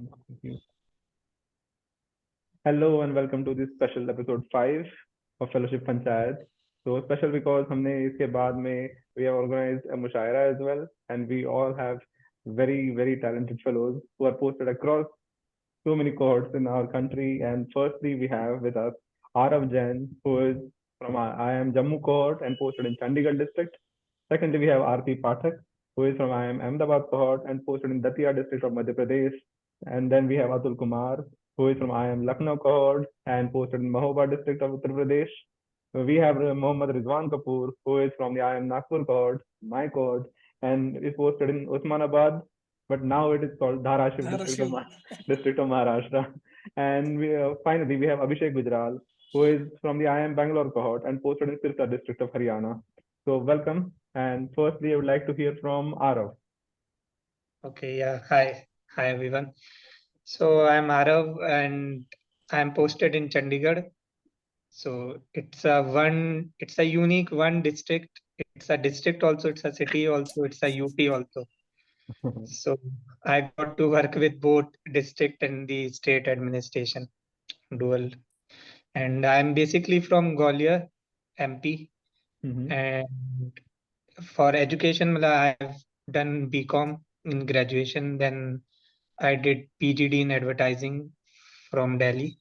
Thank you. Hello and welcome to this special episode 5 of Fellowship Panchayat. So special because हमने इसके बाद में we have organized a mushaira as well, and we all have very talented fellows who are posted across so many cohorts in our country. And firstly, we have with us Arav Jain, who is from IIM Jammu cohort and posted in Chandigarh district. Secondly, we have Aarti Pathak, who is from IIM Ahmedabad cohort and posted in Datia district of Madhya Pradesh. And then we have Atul Kumar, who is from IIM Lucknow cohort and posted in Mahoba district of Uttar Pradesh. We have Mohammad Rizwan Kapoor, who is from the IIM Nagpur cohort, my cohort, and is posted in Usmanabad, but now it is called Dharashiv Dharashiv. district of Maharashtra. And finally, we have Abhishek Gujral, who is from the IIM Bangalore cohort and posted in Sirsa district of Haryana. So welcome. And firstly, I would like to hear from Arav. Okay, yeah. Hi everyone. So I'm Arav and I'm posted in Chandigarh. So it's a unique one district. It's a district also, it's a city also, it's a UP also. So I got to work with both district and the state administration, dual. And I'm basically from Gwalior, MP. And for education, I've done BCom in graduation. Then I did PGD in advertising from Delhi.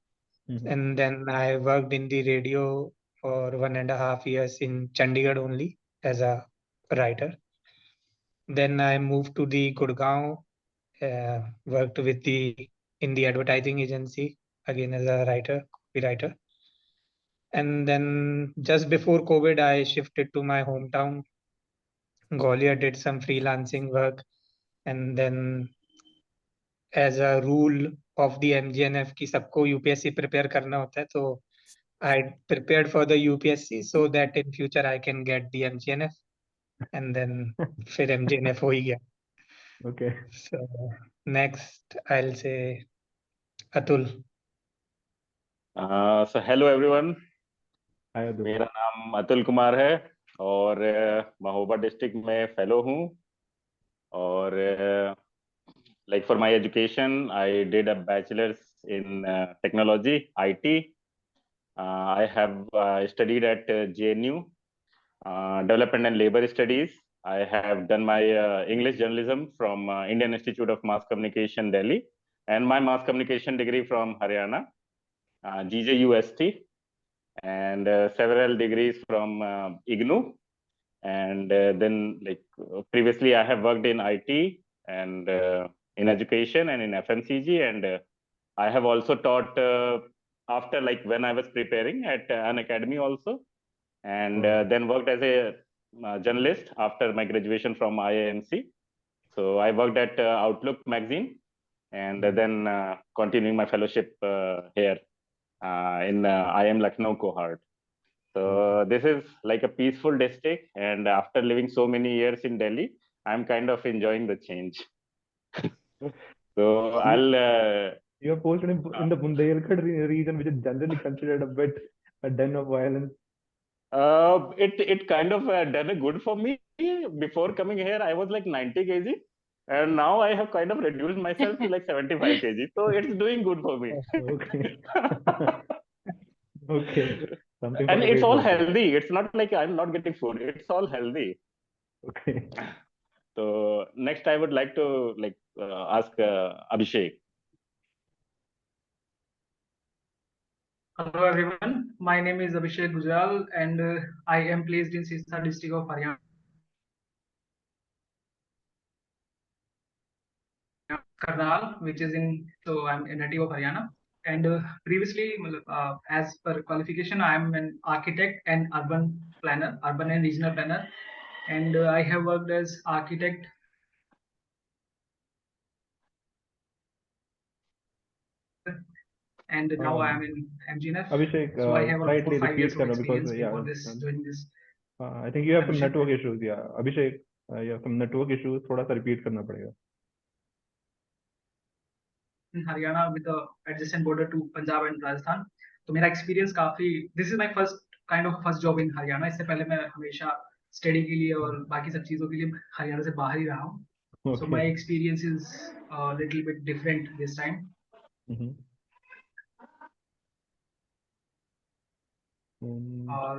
And then I worked in the radio for 1.5 years in Chandigarh only as a writer. Then I moved to the Gurgaon, worked in the advertising agency again as a copywriter. And then just before COVID, I shifted to my hometown, Gwalior, did some freelancing work. And then as a rule of the MGNF कि सबको UPSC prepare करना होता है, so I prepared for the UPSC so that in future I can get the MGNF, and then फिर MGNF हो ही गया. Okay. So next I'll say Atul. So hello everyone. Hi Atul. मेरा नाम अतुल कुमार है और महोबा डिस्ट्रिक्ट में फेलो हूँ और like for my education I did a bachelor's in technology IT. I have studied at JNU Development and Labor Studies. I have done my English journalism from Indian Institute of Mass Communication Delhi and my mass communication degree from Haryana, GJUST, and several degrees from IGNOU. And then like previously I have worked in IT and in education and in FMCG, and I have also taught after, like when I was preparing at an academy also, and then worked as a journalist after my graduation from IIMC. So I worked at Outlook magazine, and then continuing my fellowship here in IIM Lucknow cohort. So this is like a peaceful district, and after living so many years in Delhi, I'm kind of enjoying the change. So I'll. You are posted in the Bundelkhand region, which is generally considered a bit a den of violence. It kind of done a good for me. Before coming here, I was like 90 kg, and now I have kind of reduced myself to like 75 kg. So it's doing good for me. Okay. Okay. Something And it's all healthy. It's not like I'm not getting food. It's all healthy. Okay. So next, I would like to ask Abhishek. Hello everyone, my name is Abhishek Gujral and I am placed in Sirsa district of Haryana, Karnal, which is so I'm a native of Haryana. And previously, as per qualification, I am an architect and urban planner, urban and regional planner. And I have worked as architect and now I am in MGNF. Abhishek, so I have slightly 5 years repeat of experience because before doing this. I think you have some network issues. Yeah, Abhishek, you have some network issues. थोड़ा सा repeat करना पड़ेगा. In Haryana with the adjacent border to Punjab and Rajasthan. तो मेरा experience this is my first job in Haryana. इससे पहले मैं हमेशा study के लिए और बाकी सब चीजों के लिए हरियाणा से बाहर ही रहा हूँ. So my experience is a little bit different this time. Mhm. और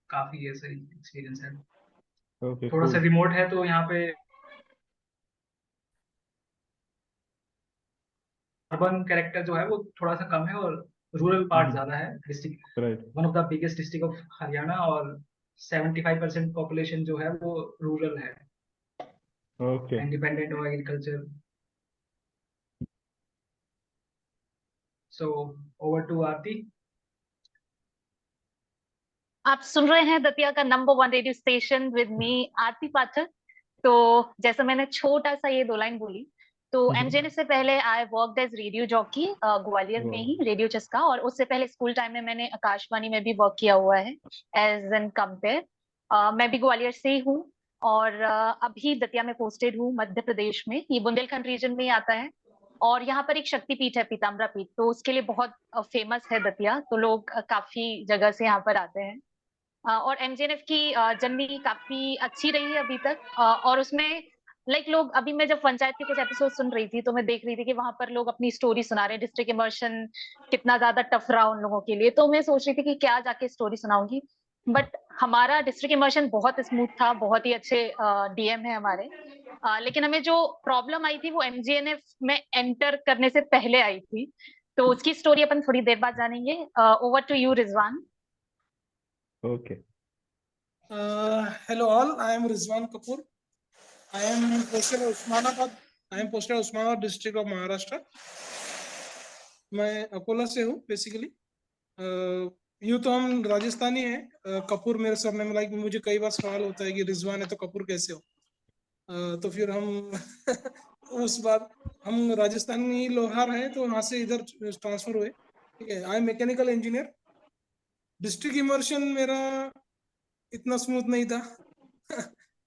काफी ऐसा एक्सपीरियंस है. Okay, थोड़ा सा cool. रिमोट है तो यहाँ पे अर्बन कैरेक्टर जो है वो थोड़ा सा कम है और रूरल पार्ट ज्यादा है. District Right. One of the biggest district of Haryana और 75% पॉपुलेशन जो है वो रूरल है Okay. And dependent on agriculture. So over to Aarti. आप सुन रहे हैं दतिया का number 1 radio station with me Aarti Pathak. तो जैसा मैंने छोटा सा ये 2 लाइन बोली, तो एमजेएनएफ से पहले I worked as radio jockey Gwalior में ही, रेडियो चस्का. और उससे पहले स्कूल टाइम में मैंने आकाशवाणी में भी वर्क किया हुआ है एज एन कंपेयर. मैं भी ग्वालियर से ही हूँ और अभी दतिया में पोस्टेड हूँ मध्य प्रदेश में. ये बुंदेलखंड रीजन में ही आता है और यहाँ पर एक शक्तिपीठ है पीताम्बरा पीठ, तो उसके लिए बहुत फेमस है दतिया. तो लोग काफी जगह से यहाँ पर आते हैं. और एमजेएनएफ की जर्नी काफी अच्छी रही है अभी तक. और उसमें लोग, अभी मैं जब पंचायत के कुछ एपिसोड सुन रही थी तो मैं देख रही थी कि वहां पर लोग अपनी स्टोरी सुना रहे हैं. डिस्ट्रिक्ट इमर्शन कितना ज्यादा टफ रहा उन लोगों के लिए, तो मैं सोच रही थी कि क्या जाके स्टोरी सुनाऊंगी. बट हमारा डिस्ट्रिक्ट इमर्शन बहुत स्मूथ था, बहुत ही अच्छे डीएम है हमारे. लेकिन हमें जो प्रॉब्लम आई थी वो एमजीएनएफ में एंटर करने से पहले आई थी, तो उसकी स्टोरी अपन थोड़ी देर बाद जानेंगे. Over to you Rizwan. Okay. Hello all, I am Rizwan Kapoor. I am posted at Usmanabad district of Maharashtra. मैं अकोला से हूँ बेसिकली. यूँ तो हम राजस्थानी हैं. कपूर मेरे सरनेम. लाइक मुझे कई बार सवाल होता है कि रिजवान है तो कपूर कैसे हो. तो फिर हम उस बार हम राजस्थानी लोहार हैं तो वहाँ से इधर ट्रांसफर हुए. ठीक है. I am mechanical engineer. District immersion मेरा इतना स्मूथ नहीं था.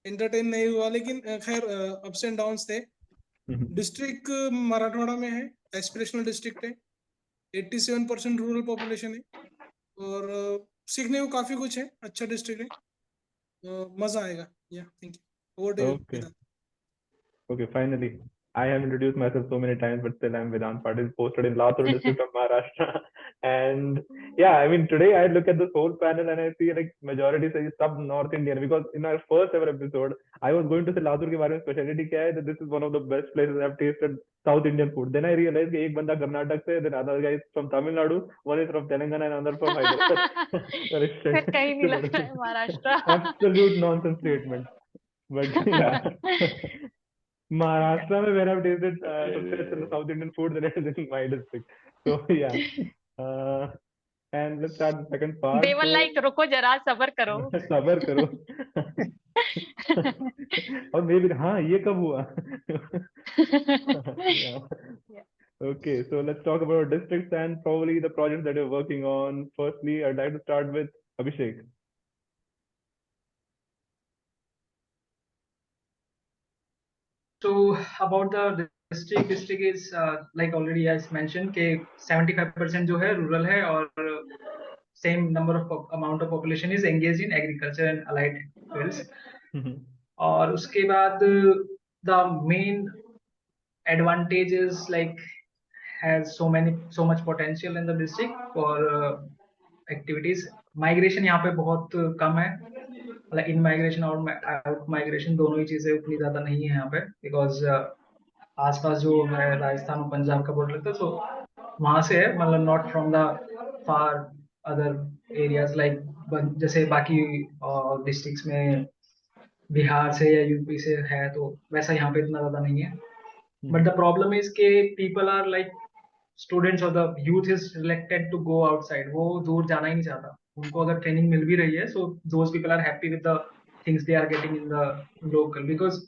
एंटरटेन नहीं हुआ, लेकिन खैर अप्स एंड डाउन्स थे. डिस्ट्रिक्ट मराठवाड़ा में है, एस्पिरेशनल डिस्ट्रिक्ट है. 87% रूरल पॉपुलेशन है और सीखने को काफी कुछ है. अच्छा डिस्ट्रिक्ट है, मजा आएगा. Yeah thank you. Over to you. Okay. Okay, finally. I have introduced myself so many times, but still I'm Vedant Patil, posted in Latur district of Maharashtra. And yeah, I mean, today I look at this whole panel and I see like majority say sub North Indian, because in our first ever episode, I was going to say Latur के बारे में speciality क्या है, that this is one of the best places I've tasted South Indian food. Then I realized कि एक बंदा कर्नाटक से, then other guy is from Tamil Nadu, one is from Telangana and another from Hyderabad. फिर कहीं नहीं लग रहा है Maharashtra. Absolute nonsense statement. But yeah. Maharashtra में where I've tasted सबसे अच्छा South Indian food, then it is in my district. So yeah, and let's start the second part. Devan So, like रुको जरा, सबर करो. सबर करो. और मे भी हाँ ये कब हुआ. Yeah. Okay, so let's talk about districts and probably the projects that you're working on. Firstly, I'd like to start with Abhishek. So about the district is like already as mentioned कि 75% जो है rural है और same number of amount of population is engaged in agriculture and allied fields. और उसके बाद the main advantage is like has so much potential in the district for activities. Migration यहाँ पे बहुत कम है, मतलब इन माइग्रेशन और आउट माइग्रेशन दोनों ही चीजें उतनी ज्यादा नहीं है यहाँ पे, बिकॉज आसपास जो है राजस्थान और पंजाब का बॉर्डर लगता है, तो वहां से है, मतलब not from the far other areas like जैसे बाकी डिस्ट्रिक्ट्स में बिहार से या यूपी से है, तो वैसा यहाँ पे इतना ज्यादा नहीं है. बट द प्रॉब्लम इज के पीपल आर लाइक स्टूडेंट्स और the youth is reluctant to go outside. वो दूर जाना ही नहीं चाहता. उनको अगर ट्रेनिंग मिल भी रही है, so those people are happy with the things they are getting in the local, because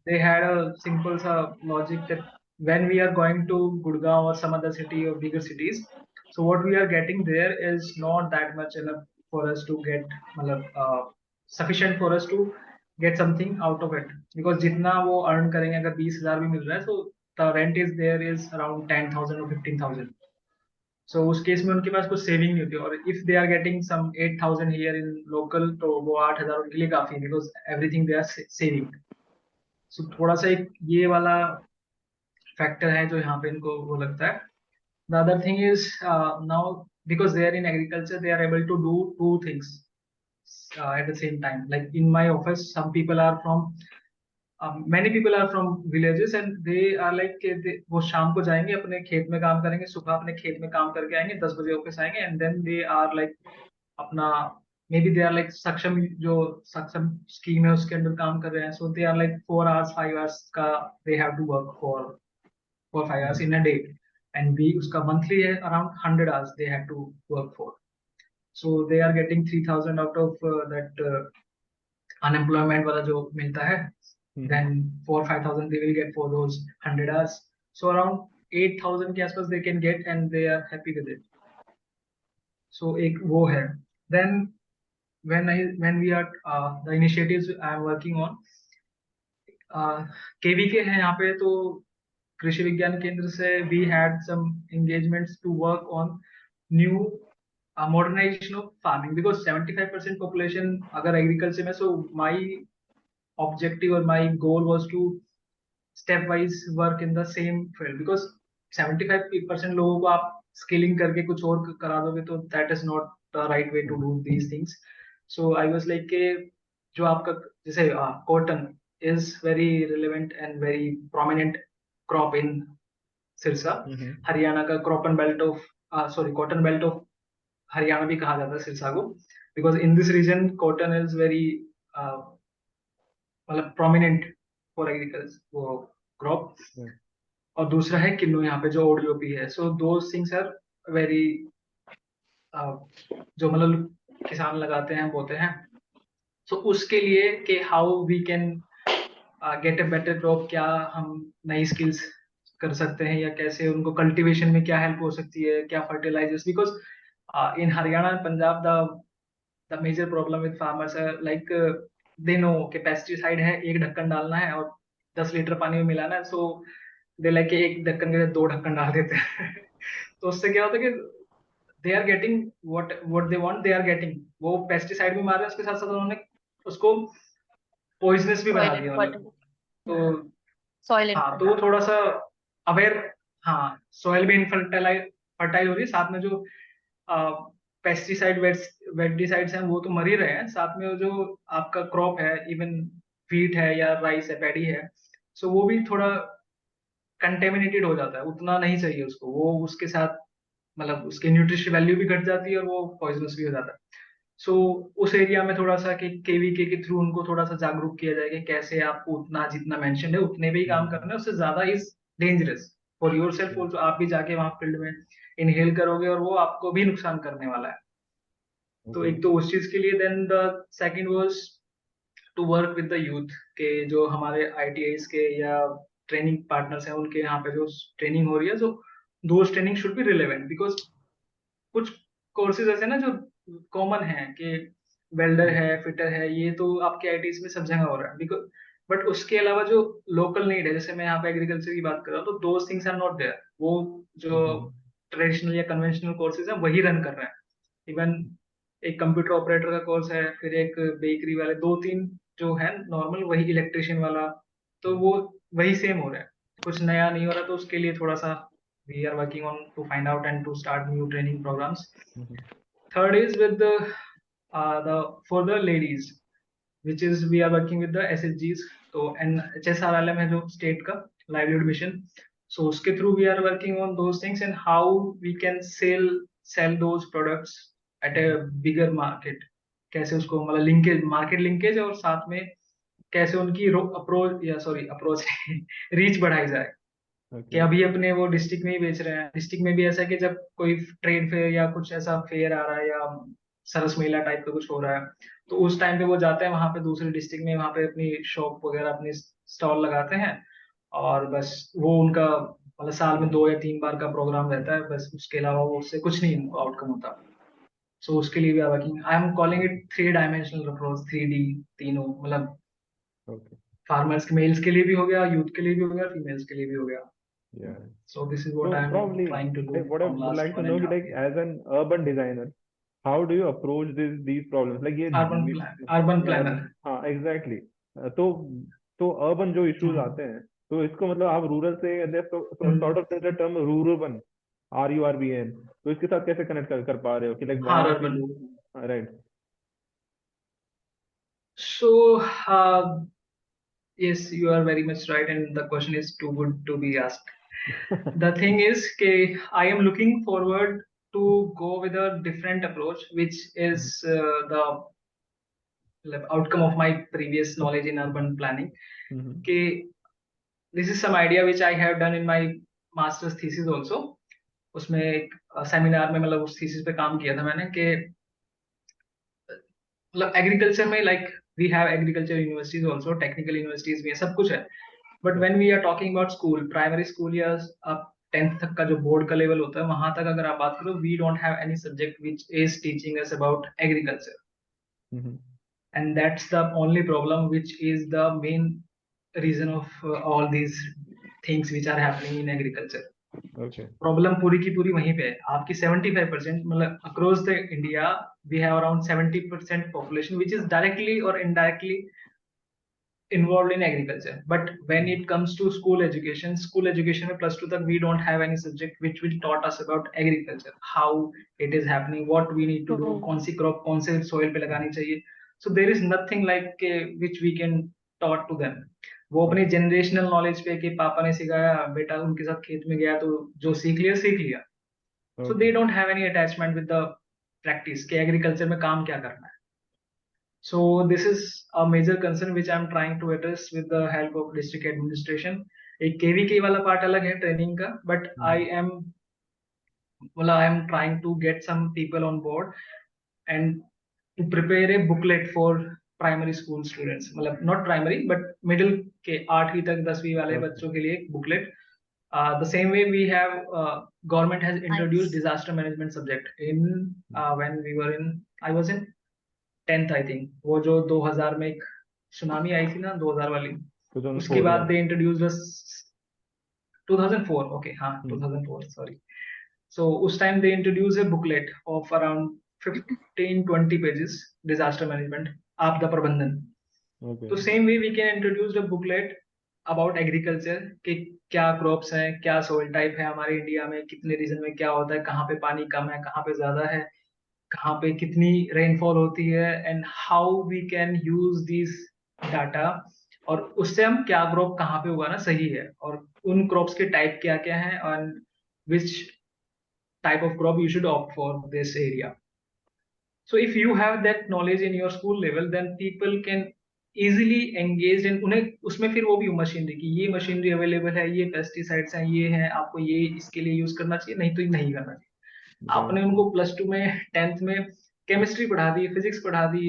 they had a simple logic that when we are going to Gurgaon or some other city or bigger cities, so what we are getting there is not that much enough for us to get sufficient for us to get something out of it, because जितना वो earn करेंगे, अगर 20,000 भी मिल रहा है, so the rent is there is around 10,000 or 15,000. So उस case में उनके पास कुछ सेविंग नहीं होती, और if they are getting some 8,000 here in local, तो वो 8,000 उनके लिए काफी है, because everything they are saving. सो थोड़ा सा एक ये वाला फैक्टर है जो यहाँ पे इनको वो लगता है. The other thing is now because they are in agriculture, they are able to do two things at the same time. Like in my office, some people are from many people are from villages and they are like कि वो शाम को जाएंगे अपने खेत में काम करेंगे, सुबह अपने खेत में काम करके आएंगे, 10 बजे ऑफिस आएंगे and then they are like अपना maybe they are like सक्षम जो सक्षम स्कीम है उसके अंदर काम कर रहे हैं. So they are like 4 hours 5 hours का they have to work for 5 hours in a day. And we uska monthly है around 100 hours they have to work for. So they are getting 3,000 out of that unemployment wala jo milta hai. Then 4-5,000 they will get for those 100 hours. So around 8,000 के आसपास they can get and they are happy with it. So एक वो है. Then when we are the initiatives I am working on, KVK है यहाँ पे, तो कृषि विज्ञान केंद्र से we had some engagements to work on new modernization of farming because 75% population अगर agriculture में, so my objective or my goal was to stepwise work in the same field because 75% लोगों को आप स्किलिंग करके कुछ और करा दोगे तो that is not the right way to do these things. So I was like कि जो आपका जैसे cotton is very relevant and very prominent crop in Sirsa. Haryana का cotton belt of हरियाणा भी कहा जाता है सिरसा को because in this region cotton is very मतलब prominent for agriculture वो crop. और दूसरा है किन्नू यहाँ पे जो ओडीओपी है. So those things are very जो मतलब किसान लगाते हैं बोते हैं. So उसके लिए कि how we can get a better crop, क्या हम नई skills कर सकते हैं या कैसे उनको कल्टीवेशन में क्या हेल्प हो सकती है, क्या fertilisers, because in Haryana and Punjab the major problem with farmers like they know कि पेस्टिसाइड है, एक ढक्कन डालना है और 10 लीटर पानी में मिलाना है. सो दे लाइक एक ढक्कन के 2 ढक्कन डाल देते हैं. तो उससे क्या होता है कि they are getting what they want, they are getting, वो पेस्टिसाइड भी मार रहे हैं, उसके साथ साथ उन्होंने उसको पॉइजनस भी बना दिया. मतलब तो सॉइल हाँ, तो वो थोड़ा सा अवेयर, हाँ सॉइल भी इनफर्टाइल हो रही है, साथ में जो पेस्टिसाइड वेटिसाइड्स हैं वो तो मर ही रहे हैं, साथ में वो जो आपका क्रॉप है, इवन व्हीट है या राइस है, पैडी है, सो वो भी थोड़ा कंटेमिनेटेड हो जाता है, उतना नहीं चाहिए उसको, वो उसके साथ मतलब उसकी न्यूट्रिशन वैल्यू भी घट जाती है और वो पॉइजनस भी हो जाता है. सो उस एरिया में थोड़ा सा कि केवीके के थ्रू उनको थोड़ा सा जागरूक किया जाए कि कैसे आपको उतना जितना मेंशन है उतने पे ही काम करना है, उससे ज्यादा is dangerous for your self. और आप भी जाके वहां फील्ड में इनहेल करोगे और वो आपको भी नुकसान करने वाला है. तो एक तो उस चीज के लिए. Then the second was to work with the youth के जो हमारे आईटीआईस के या ट्रेनिंग पार्टनर्स हैं, उनके यहाँ पे जो ट्रेनिंग हो रही है, जो those training should be relevant because कुछ कोर्सेज ऐसे ना जो कॉमन है कि वेल्डर है, फिटर है, ये तो आपके आईटीज में सब जगह हो रहा है बिकॉज, बट उसके अलावा जो लोकल नीड है, जैसे मैं यहाँ पे एग्रीकल्चर की बात कर रहा हूँ, तो those things are not there. वो जो ट्रेडिशनल या कन्वेंशनल कोर्सेज है वही रन कर रहे हैं. इवन एक कंप्यूटर ऑपरेटर का कोर्स है, फिर एक बेकरी वाले, 2-3 जो है नॉर्मल, वही इलेक्ट्रिशियन वाला, तो वो वही सेम हो रहा है, कुछ नया नहीं हो रहा. तो उसके लिए थोड़ा सा we are working on to find out and to start new training programs. Third is with the for the ladies, which is we are working with the SHGs. तो HSRLM है जो स्टेट का लाइवलीहुड मिशन, so उसके through we are working on those things and how we can sell those products at a bigger market. कैसे उसको मतलब linkage, market linkage, और साथ में कैसे उनकी अप्रोच रीच बढ़ाई जाए. कि अभी अपने वो डिस्ट्रिक्ट में ही बेच रहे हैं. डिस्ट्रिक्ट में भी ऐसा है कि जब कोई ट्रेड फेयर या कुछ ऐसा फेयर आ रहा है या सरस मेला टाइप का कुछ हो रहा है, तो उस टाइम पे वो जाते हैं वहां पे दूसरे डिस्ट्रिक्ट में, वहां पे अपनी शॉप वगैरह अपनी स्टॉल लगाते हैं और बस वो उनका मतलब साल में 2 या 3 बार का प्रोग्राम रहता है, बस उसके अलावा वो उससे कुछ नहीं उनको आउटकम होता. सो उसके लिए भी are working. I am calling it 3 dimensional approach, 3D, तीनों मतलब फार्मर्स के मेल्स के लिए भी हो गया, यूथ के लिए भी हो गया, फीमेल्स के लिए भी हो गया. Yeah. So this is what I'm trying to do. What I would like to know, like as an urban designer, how do you approach these problems? Like ये urban planner. हाँ exactly. तो तो urban जो issues हम्म। आते हैं, तो इसको मतलब आप रूरल से sort of term rurban RURBN, तो इसके साथ कैसे कनेक्ट कर पा रहे हो कि लाइक हाँ, वहाँ के urban. लोग, right? So, yes, you are very much right, and the question is too good to be asked. The thing is, I am looking forward to go with a different approach, which is the outcome of my previous knowledge in urban planning. This is some idea which I have done in my master's thesis also. उसमें एक seminar में मतलब उस thesis पे काम किया था मैंने कि मतलब एग्रीकल्चर में like we have agriculture universities also, technical universities भी है, सब कुछ है, but when we are talking about school, primary school या आप 10th तक का जो बोर्ड का लेवल होता है, वहां तक अगर आप बात करो, we don't have any subject which is teaching us about agriculture, and that's the only problem, which is the main reason of all these things which are happening in agriculture. Okay. Problem पूरी की पूरी वहीं पे है आपकी। 75% मतलब across the India we have around 70% population which is directly और indirectly involved in agriculture, but when it comes to school education में +2 तक we don't have any subject which will taught us about agriculture, how it is happening, what we need to do, कौन सी crop कौन से soil पे लगानी चाहिए। So there is nothing like which we can taught to them. वो अपनी generational knowledge पे कि पापा ने सिखाया, बेटा उनके साथ खेत में गया तो जो सीख लिया। So they don't have any attachment with the practice कि agriculture में काम क्या करना है। So this is a major concern which I'm trying to address with the help of district administration. एक KVK वाला पार्ट अलग है ट्रेनिंग का, but I am trying to get some people on board and to prepare a booklet for primary school students, मतलब not primary but middle के 8वीं तक 10वीं वाले बच्चों के लिए एक booklet. The same way we have government has introduced disaster management subject in when we were in I was in 10th I think, वो जो 2000 में एक सुनामी आई थी ना 2000 वाली, उसके बाद they introduced us 2004, okay, हाँ 2004 sorry. So उस time they introduced a booklet of around 15-20 pages, disaster management, आपदा प्रबंधन. तो same way we can introduce a booklet about agriculture कि क्या crops हैं, क्या soil type है हमारे इंडिया में, कितने रीजन में क्या होता है, कहाँ पे पानी कम है, कहाँ पे ज्यादा है, कहाँ पे कितनी रेनफॉल होती है, and how we can use this data, और उससे हम क्या क्रॉप कहाँ पे उगाना सही है, और उन क्रॉप्स के टाइप क्या क्या है, और which type of crop you should opt for this area. So if you have that knowledge in your school level, then people can easily engage in, उन्हें उसमें फिर वो भी मशीनरी की, ये मशीनरी अवेलेबल है, ये पेस्टिसाइड्स हैं, ये हैं, आपको ये इसके लिए यूज करना चाहिए, नहीं तो ये नहीं करना चाहिए. आपने उनको +2 में 10th में केमिस्ट्री पढ़ा दी, फिजिक्स पढ़ा दी,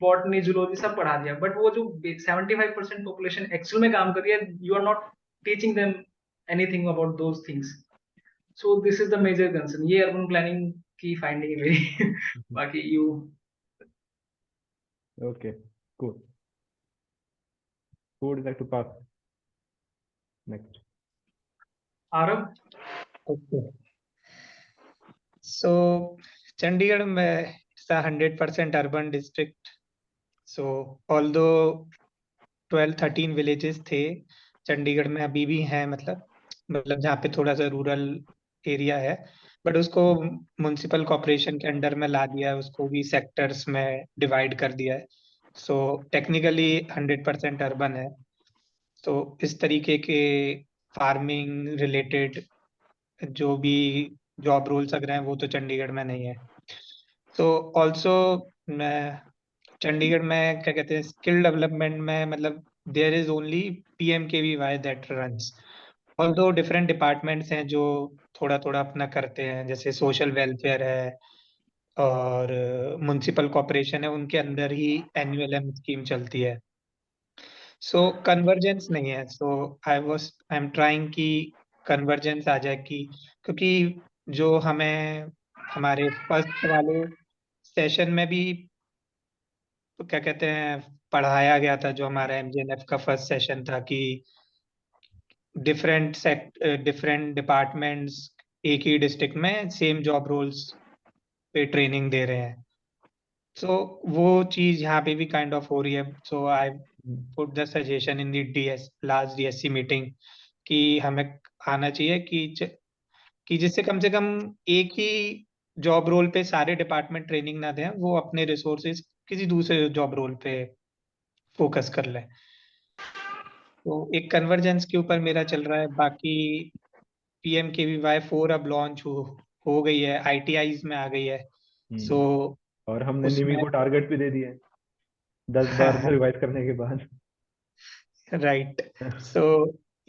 बॉटनी जूलॉजी सब पढ़ा दिया, बट वो जो 75% पॉपुलेशन एक्चुअल में काम कर रही है, you are not teaching them anything about those things. So this is the major concern. ये अर्बन प्लानिंग की फाइंडिंग है मेरी. बाकी you. Okay, cool. Who would like to pass next? Aarav. Okay. So Chandigarh में it's a 100% urban district. So although 12-13 villages थे चंडीगढ़ में, अभी भी हैं, मतलब जहाँ पे थोड़ा सा रूरल एरिया है, बट उसको म्युनिसिपल कॉर्पोरेशन के अंडर में ला दिया है, उसको भी सेक्टर्स में डिवाइड कर दिया है. सो टेक्निकली 100% अर्बन है. तो इस तरीके के फार्मिंग रिलेटेड जो भी जॉब रोल्स अगर हैं वो तो चंडीगढ़ में नहीं है. तो ऑल्सो मैं चंडीगढ़ में क्या कहते हैं स्किल डेवलपमेंट में, मतलब there is only PMKVY that runs. Although different departments हैं जो थोड़ा थोड़ा अपना करते हैं, जैसे सोशल वेलफेयर है और म्युनिसिपल कॉर्पोरेशन है, उनके अंदर ही NULM स्कीम चलती है. सो कन्वर्जेंस नहीं है. सो आई एम ट्राइंग कि कन्वर्जेंस आ जाए, क्योंकि जो हमें हमारे फर्स्ट वाले सेशन में भी तो क्या कहते हैं पढ़ाया गया था, जो हमारा MJNF का फर्स्ट सेशन था, कि डिफरेंट डिपार्टमेंट्स एक ही डिस्ट्रिक्ट में सेम जॉब रोल्स पे ट्रेनिंग दे रहे हैं. सो वो चीज यहाँ पे भी काइंड ऑफ हो रही है. सो आई put the suggestion in the last DSC meeting कि हमें आना चाहिए कि जिससे कम से कम एक ही जॉब रोल पे सारे डिपार्टमेंट ट्रेनिंग ना दें, वो अपने रिसोर्सेज किसी दूसरे जॉब रोल पे फोकस कर लें। तो एक कन्वर्जेंस के ऊपर मेरा चल रहा है। बाकी PMKVY 4 अब लॉन्च हो गई है, ITIs में आ गई है। सो और हमने उसमें निमी को टारगेट भी दे दिए 10 बार रिवाइज करने के बाद। राइट। सो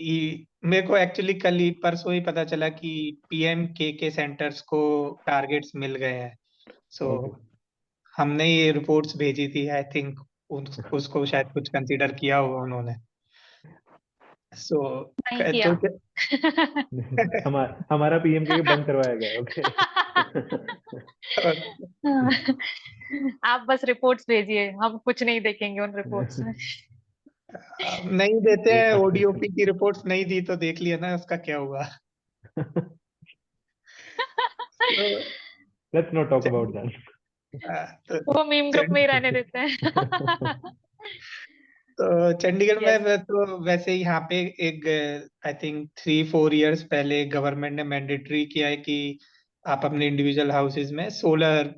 मेरे को एक्चुअली कल ही परसों ही पता चला कि PMKK सेंटर्स को टारगेट्स मिल गए हैं। सो हमने ये रिपोर्ट्स भेजी थी, आई थिंक उसको शायद कुछ कंसीडर किया होगा उन्होंने। सो नहीं किया। हमारा PMKK बंद करवाया गया। ओके। आप बस रिपोर्ट्स भेजिए, हम कुछ नहीं देखेंगे उन रिपोर्ट्स में। नहीं देते हैं, ODOP की रिपोर्ट्स नहीं दी तो देख लिया ना उसका क्या हुआ। Let's not talk about that. वो मीम ग्रुप में ही रहने देते हैं। तो चंडीगढ़ Yes. में तो वैसे यहाँ पे एक आई थिंक 3-4 इयर्स पहले गवर्नमेंट ने मैंडेटरी किया है कि आप अपने इंडिविजुअल हाउसेज में सोलर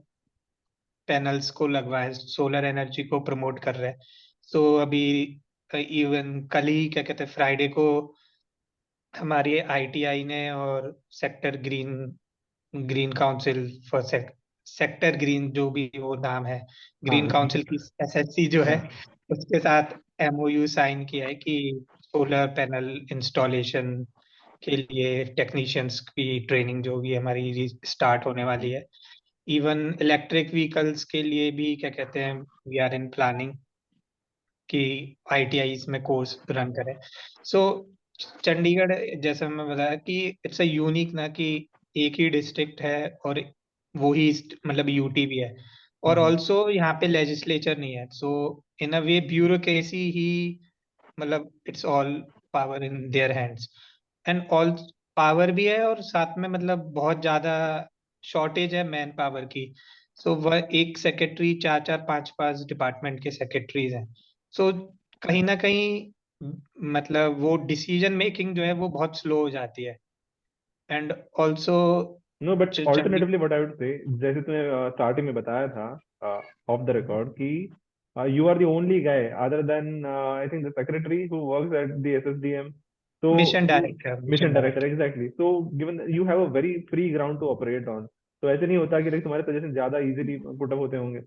पैनल्स को लगवाएं, सोलर एनर्जी को प्रमोट कर रहे हैं। सो अभी इवन कल ही क्या कहते हैं फ्राइडे को हमारी ITI ने और sector green council for sector green, जो भी वो नाम है, ग्रीन काउंसिल की SSC जो है, उसके साथ MOU साइन किया है कि सोलर पैनल इंस्टॉलेशन के लिए टेक्नीशियंस की ट्रेनिंग जो भी हमारी स्टार्ट होने वाली है। इवन इलेक्ट्रिक व्हीकल्स के लिए भी क्या कहते हैं वी आर इन प्लानिंग कि ITIs में कोर्स रन करें। सो चंडीगढ़ जैसे मैं बताया कि इट्स अ यूनिक ना कि एक ही डिस्ट्रिक्ट है और वो ही मतलब UT भी है, और ऑल्सो यहाँ पे लेजिस्लेचर नहीं है। सो इन अ वे ब्यूरोक्रेसी ही मतलब it's all power in their hands, and all power भी है और साथ में मतलब बहुत ज्यादा शॉर्टेज है मैन पावर की। सो वह एक सेक्रेटरी 4-5 डिपार्टमेंट के सेक्रेटरीज हैं। सो कहीं ना कहीं मतलब वो डिसीजन मेकिंग जो है वो बहुत स्लो हो जाती है। And also no but alternatively what I would say, जैसे तूने स्टार्टिंग में बताया था ऑफ द रिकॉर्ड कि you are the only guy other than I think the secretary who works at the SSDM. So mission director mission director, exactly. So given you have a very free ground to operate on, तो ऐसे नहीं होता कि तुम्हारे suggestion ज्यादा easily put up होते होंगे?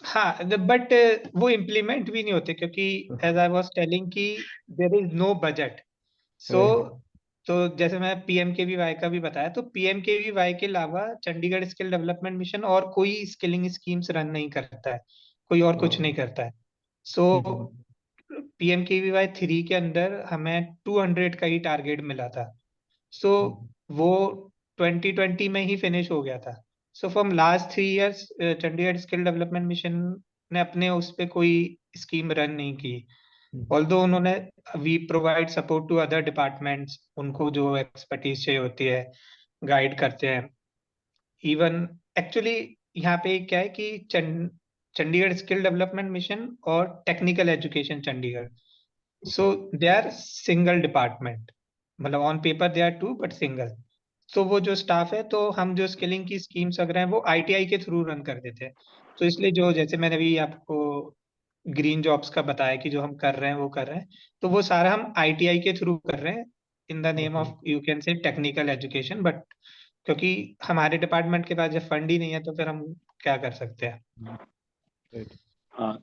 हाँ, बट वो इम्प्लीमेंट भी नहीं होते क्योंकि एज आई वाज टेलिंग कि देयर इज नो बजट। सो तो जैसे मैं PMKVY का भी बताया, तो PMKVY के अलावा चंडीगढ़ स्किल डेवलपमेंट मिशन और कोई स्किलिंग स्कीम्स रन नहीं करता है, कोई और कुछ नहीं करता है। सो PMKVY 3 के अंदर हमें 200 का ही टारगेट मिला था। सो वो 2020 में ही फिनिश हो गया था। So from last 3 years Chandigarh skill development mission ने अपने उस पर कोई स्कीम रन नहीं की। ऑल्दो उन्होंने we provide support to other departments, उनको जो एक्सपर्टीज चाहिए होती है गाइड करते हैं। इवन एक्चुअली यहाँ पे क्या है कि चंडीगढ़ स्किल डेवलपमेंट मिशन और technical education Chandigarh, so they are single department, मतलब on paper they are two but single. तो वो जो स्टाफ है, तो हम जो स्किलिंग की स्कीम्स वगैरह हैं वो ITI के थ्रू रन कर देते हैं। तो इसलिए जो जैसे मैंने अभी आपको ग्रीन जॉब्स का बताया कि जो हम कर रहे हैं वो कर रहे हैं, तो वो सारा हम ITI के थ्रू कर रहे हैं in the name of you can say technical education. But क्योंकि हमारे डिपार्टमेंट के पास जब फंड ही नहीं है तो फिर हम क्या कर सकते हैं।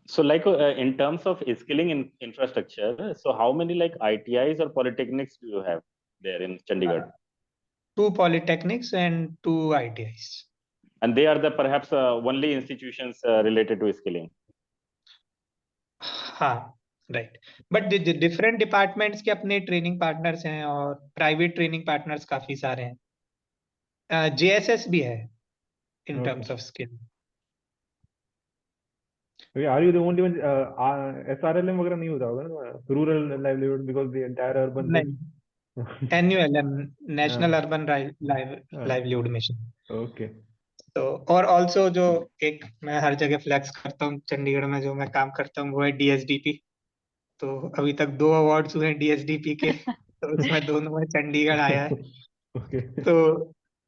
So like in terms of skilling infrastructure, so how many like ITIs or polytechnics do you have there in Chandigarh? 2 polytechnics and 2 ITIs. And they are the perhaps only institutions related to skilling. हाँ, right. But different departments के अपने training partners हैं और private training partners काफी सारे हैं। JSS भी है in terms of skill. Are you the only one? SRLM वगैरह नहीं होता होगा ना, rural livelihood, because the entire urban thing. NULM, national urban livelihood mission. Okay. तो और ऑल्सो जो एक मैं हर जगह फ्लैक्स करता हूँ चंडीगढ़ में जो मैं काम करता हूँ वो है DSDP, तो अभी तक 2 अवार्ड्स हुए हैं DSDP के, तो उसमें दोनों में चंडीगढ़ आया है। ओके तो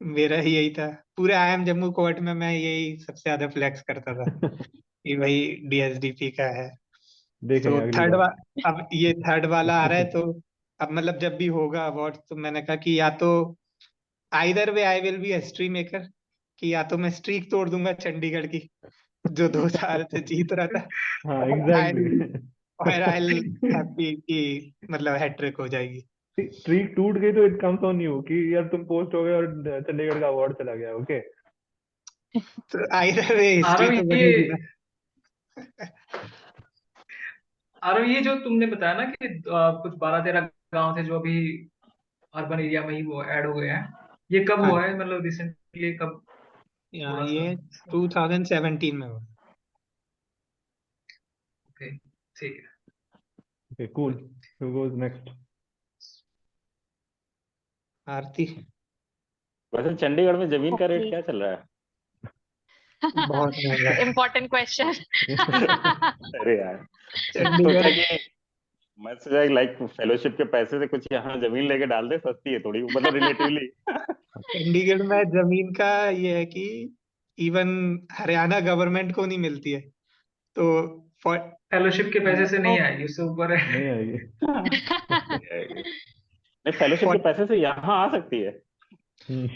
मेरा ही यही था, पूरे IIM जम्मू कोर्ट में मैं यही सबसे ज्यादा फ्लेक्स करता था कि भाई DSDP का है। देखेंगे तो अगली बार। अब ये थर्ड वाला आ रहा है, तो अब मतलब जब भी होगा अवार्ड, तो मैंने कहा कि या तो either way I will be history maker, कि या तो मैं स्ट्रीक तोड़ दूंगा चंडीगढ़ की जो 2 साल से जीत रहा था, हाँ और एग्जैक्टली I'll हैप्पी कि मतलब हैट्रिक हो जाएगी। स्ट्रीक टूट गई तो इट कम्स ऑन यू कि यार तुम पोस्ट हो गए और चंडीगढ़ का अवार्ड चला गया। ओके तो आइदर वे हिस्ट्री आरव तो बनेगी ना। ये जो तुमने बताया ना कि कुछ 12-13 गांव थे जो अभी अर्बन एरिया में ही वो ऐड हो गए हैं, ये कब हाँ, हुआ है, मतलब रिसेंटली कब? थोड़ा सा ये 2017 में हुआ। ओके, ठीक है। Okay cool. Who goes next? Aarti. वैसे चंडीगढ़ में जमीन का रेट Okay. क्या चल रहा है? बहुत महंगा है Important question. अरे यार, सोचा चंडीगढ़। कि मैं सोचा लाइक फेलोशिप के पैसे से कुछ यहाँ जमीन लेके डाल दे, सस्ती है थोड़ी, मतलब रिलेटिवली। चंडीगढ़ में जमीन का ये है कि इवन हरियाणा गवर्नमेंट को नहीं मिलती है, तो for- फेलोशिप के पैसे से नहीं आएगी, उससे ऊपर है। नहीं आएगी। नहीं, फेलोशिप के पैसे से यहाँ आ सकती है। हम्म,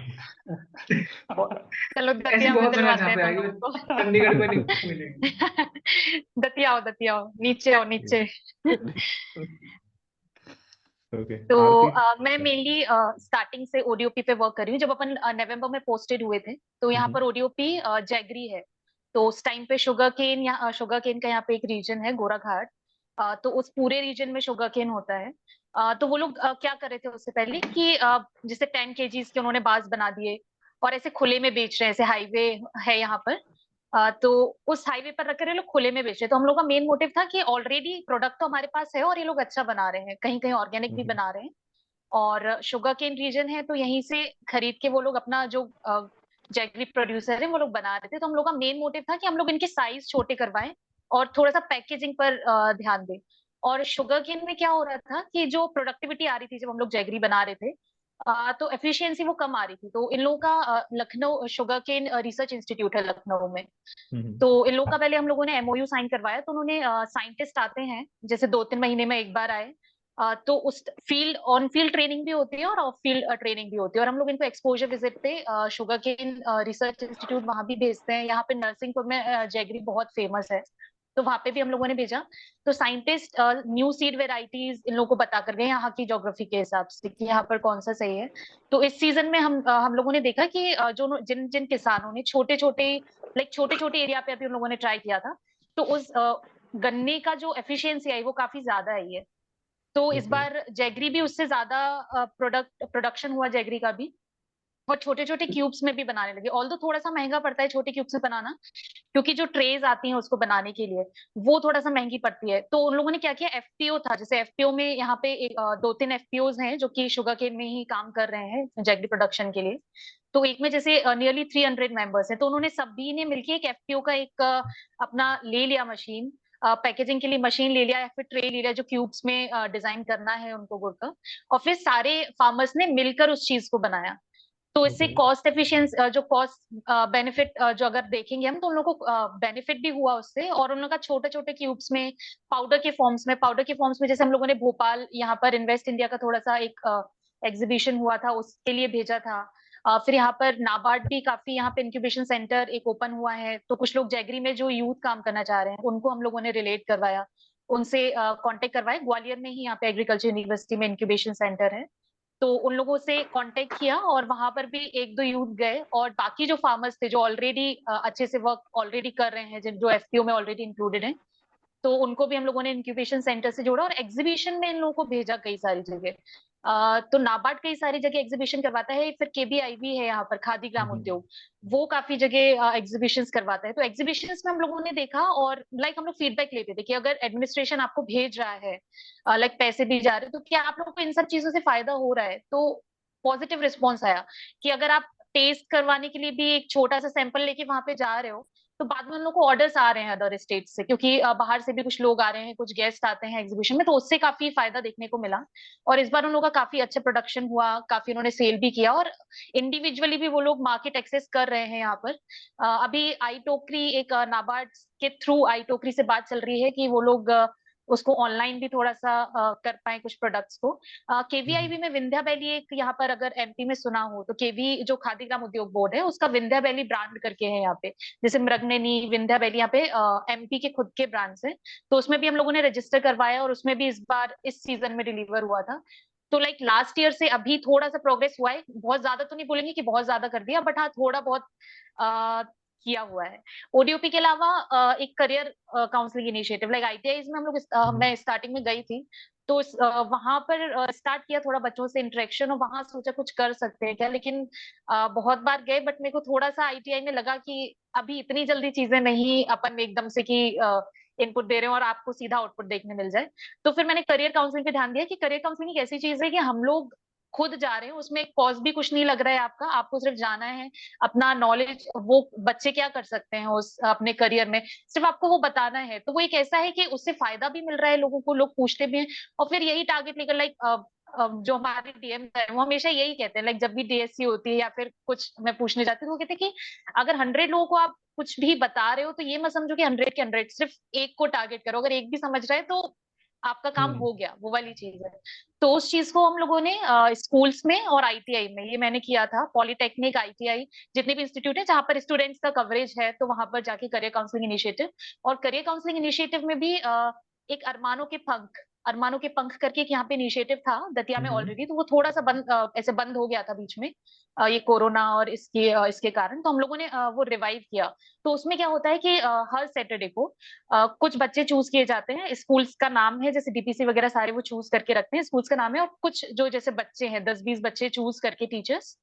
चलो ऐसी दतिया में बहुत जगह दिलवाते जहाँ हैं पे तुम आएगी, लोगों को। चंडीगढ़ में नहीं मिलेगी। दतिया आओ, नीचे आओ नीचे। ओके तो आरती। मैं मेनली स्टार्टिंग से ओडीओपी पे वर्क कर रही हूँ। जब अपन नवंबर में पोस्टेड हुए थे, तो यहाँ पर ओडीओपी जैगरी है। तो उस टाइम पे शुगर केन का यहाँ पे एक रीजन है गोराघाट। तो उस पूरे रीजन में शुगर केन होता है। तो वो लोग क्या कर रहे थे उससे पहले कि जैसे 10 kgs के उन्होंने बाज बना दिए और ऐसे खुले में बेच रहे हैं। ऐसे हाईवे है यहाँ पर, तो उस हाईवे पर रखकर ये लोग खुले में बेच रहे। तो हम लोग का मेन मोटिव था कि ऑलरेडी प्रोडक्ट तो हमारे पास है और ये लोग अच्छा बना रहे हैं, कहीं कहीं ऑर्गेनिक भी बना रहे हैं, और शुगर केन रीजन है, तो यहीं से खरीद के वो लोग अपना जो जैगरी प्रोड्यूसर है वो लोग बना रहे थे। तो हम लोग का मेन मोटिव था कि हम लोग इनके साइज छोटे करवाएं और थोड़ा सा पैकेजिंग पर ध्यान दें। और शुगर केन में क्या हो रहा था कि जो प्रोडक्टिविटी आ रही थी जब हम लोग जैगरी बना रहे थे, तो एफिशिएंसी वो कम आ रही थी। तो इन लोगों का Lucknow sugar cane research institute है लखनऊ में। तो इन लोगों का पहले हम लोगों ने MOU साइन करवाया। तो उन्होंने साइंटिस्ट आते हैं, जैसे 2-3 महीने में एक बार आए। तो उस फील्ड ऑन फील्ड ट्रेनिंग भी होती है और ऑफ फील्ड ट्रेनिंग भी होती है। और हम लोग इनको एक्सपोजर विजिट पे शुगर केन रिसर्च इंस्टीट्यूट वहां भी भेजते हैं। यहाँ पे नरसिंहपुर में जैगरी बहुत फेमस है, तो वहां पे भी हम लोगों ने भेजा। तो साइंटिस्ट न्यू सीड वेराइटीज इन लोगों को बता कर गए यहाँ की ज्योग्राफी के हिसाब से कि यहाँ पर कौन सा सही है। तो इस सीजन में हम लोगों ने देखा कि जो जिन जिन किसानों ने छोटे छोटे एरिया पे अभी उन लोगों ने ट्राई किया था, तो उस गन्ने का जो एफिशिएंसी आई वो काफी ज्यादा आई है। तो इस बार जैगरी भी उससे ज्यादा प्रोडक्शन हुआ जैगरी का भी, और छोटे छोटे क्यूब्स में भी बनाने लगे। ऑल्दो थोड़ा सा महंगा पड़ता है छोटे क्यूब्स में बनाना, क्योंकि जो ट्रेज आती हैं उसको बनाने के लिए वो थोड़ा सा महंगी पड़ती है। तो उन लोगों ने क्या किया, FPO था, जैसे FPO में यहाँ पे 2-3 FPOs हैं जो कि शुगर केन में ही काम कर रहे हैं जैगरी प्रोडक्शन के लिए। तो एक में जैसे नियरली 300 मेंबर्स हैं, तो उन्होंने सभी ने मिलकर एक FPO का एक अपना ले लिया मशीन, पैकेजिंग के लिए मशीन ले लिया या फिर ट्रे ले लिया जो क्यूब्स में डिजाइन करना है उनको गुड़ का, और फिर सारे फार्मर्स ने मिलकर उस चीज को बनाया। तो इससे कॉस्ट एफिशिएंसी जो कॉस्ट बेनिफिट जो अगर देखेंगे हम, तो उन लोगों को बेनिफिट भी हुआ उससे। और उन लोगों का छोटे छोटे क्यूब्स में पाउडर के फॉर्म्स में जैसे हम लोगों ने भोपाल यहाँ पर इन्वेस्ट इंडिया का थोड़ा सा एक एग्जीबिशन हुआ था, उसके लिए भेजा था। फिर यहाँ पर नाबार्ड भी काफी यहाँ पे इंक्यूबेशन सेंटर एक ओपन हुआ है। तो कुछ लोग जैगरी में जो यूथ काम करना चाह रहे हैं उनको हम लोगों ने रिलेट करवाया, उनसे कांटेक्ट करवाया। ग्वालियर में ही यहाँ पे एग्रीकल्चर यूनिवर्सिटी में इंक्यूबेशन सेंटर है, तो उन लोगों से कांटेक्ट किया और वहां पर भी 1-2 यूथ गए। और बाकी जो फार्मर्स थे जो ऑलरेडी अच्छे से वर्क ऑलरेडी कर रहे हैं, जो FPO में ऑलरेडी इंक्लूडेड है, तो उनको भी हम लोगों ने इंक्यूबेशन सेंटर से जोड़ा और एग्जीबिशन में इन लोगों को भेजा कई सारी जगह। तो नाबार्ड कई सारी जगह एग्जीबिशन करवाता है, फिर KBIB है यहाँ पर खादी ग्राम उद्योग, वो काफी जगह एग्जीबिशंस करवाता है। तो एग्जीबिशंस में हम लोगों ने देखा और हम लोग फीडबैक लेते थे कि अगर एडमिनिस्ट्रेशन आपको भेज रहा है, पैसे भी जा रहे हैं, तो क्या आप लोगों को इन सब चीजों से फायदा हो रहा है। तो पॉजिटिव रिस्पॉन्स आया कि अगर आप टेस्ट करवाने के लिए भी एक छोटा सा सैंपल लेके वहां पे जा रहे हो, तो बाद में उन लोग को ऑर्डर्स आ रहे हैं अदर स्टेट से, क्योंकि बाहर से भी कुछ लोग आ रहे हैं, कुछ गेस्ट आते हैं एग्जीबिशन में, तो उससे काफी फायदा देखने को मिला। और इस बार उन लोगों का काफी अच्छा प्रोडक्शन हुआ, काफी उन्होंने सेल भी किया, और इंडिविजुअली भी वो लोग मार्केट एक्सेस कर रहे हैं यहाँ पर। अभी आई टोकरी, एक नाबार्ड के थ्रू आई टोकरी से बात चल रही है कि वो लोग उसको ऑनलाइन भी थोड़ा सा कर पाए कुछ प्रोडक्ट्स को। केवीआईबी में विंध्या वैली, एक यहाँ पर अगर एमपी में सुना हो तो केवी जो खादी ग्राम उद्योग बोर्ड है उसका विंध्या वैली ब्रांड करके है यहाँ पे, जैसे मृगनयनी, विंध्या वैली यहाँ पे एमपी के खुद के ब्रांड्स है। तो उसमें भी हम लोगों ने रजिस्टर करवाया और उसमें भी इस बार इस सीजन में डिलीवर हुआ था। तो लाइक लास्ट ईयर से अभी थोड़ा सा प्रोग्रेस हुआ है, बहुत ज्यादा तो नहीं बोलेंगे कि बहुत ज्यादा कर दिया, बट हाँ थोड़ा बहुत किया हुआ है। ओडीओपी के अलावा एक career counselling initiative, like ITIs में हम लोग मैं स्टार्टिंग में गई थी, तो वहां पर स्टार्ट किया थोड़ा बच्चों से इंटरेक्शन, और वहां सोचा कुछ कर सकते हैं क्या, लेकिन बहुत बार गए, बट मेरे को थोड़ा सा आईटीआई में लगा कि अभी इतनी जल्दी चीजें नहीं अपन एकदम से कि इनपुट दे रहे हैं और आपको सीधा आउटपुट देखने मिल जाए। तो फिर मैंने करियर काउंसलिंग पे ध्यान दिया कि करियर काउंसलिंग एक ऐसी चीज है कि हम लोग खुद जा रहे हैं, उसमें एक कॉस्ट भी कुछ नहीं लग रहा है आपका, आपको सिर्फ जाना है, अपना नॉलेज, वो बच्चे क्या कर सकते हैं उस अपने करियर में, सिर्फ आपको वो बताना है। तो वो एक ऐसा है कि उससे फायदा भी मिल रहा है लोगों को, लोग पूछते भी हैं, और फिर यही टारगेट लेकर लाइक जो हमारे डीएम है वो हमेशा यही कहते हैं, लाइक जब भी डीएससी होती है या फिर कुछ मैं पूछने जाती हूँ, वो कहते हैं कि अगर 100 लोगों को आप कुछ भी बता रहे हो तो ये मत समझो कि 100 के 100, सिर्फ एक को टारगेट करो, अगर एक भी समझ रहा है तो आपका काम हो गया, वो वाली चीज है। तो उस चीज को हम लोगों ने स्कूल्स में और आईटीआई में ये मैंने किया था, पॉलिटेक्निक, आईटीआई, जितने भी इंस्टीट्यूट है जहाँ पर स्टूडेंट्स का कवरेज है, तो वहां पर जाके करियर काउंसलिंग इनिशिएटिव। और करियर काउंसलिंग इनिशिएटिव में भी एक अरमानों के पंख करके एक यहाँ पे इनिशिएटिव था दतिया में ऑलरेडी, तो वो थोड़ा सा ऐसे बंद हो गया था बीच में, ये कोरोना और इसके कारण, तो हम लोगों ने वो रिवाइव किया। तो उसमें क्या होता है कि हर सैटरडे को कुछ बच्चे चूज किए जाते हैं, स्कूल्स का नाम है, जैसे डीपीसी वगैरह सारे वो चूज करके रखते हैं, स्कूल्स का नाम है, और कुछ जो जैसे बच्चे हैं 10-20 बच्चे चूज करके टीचर्स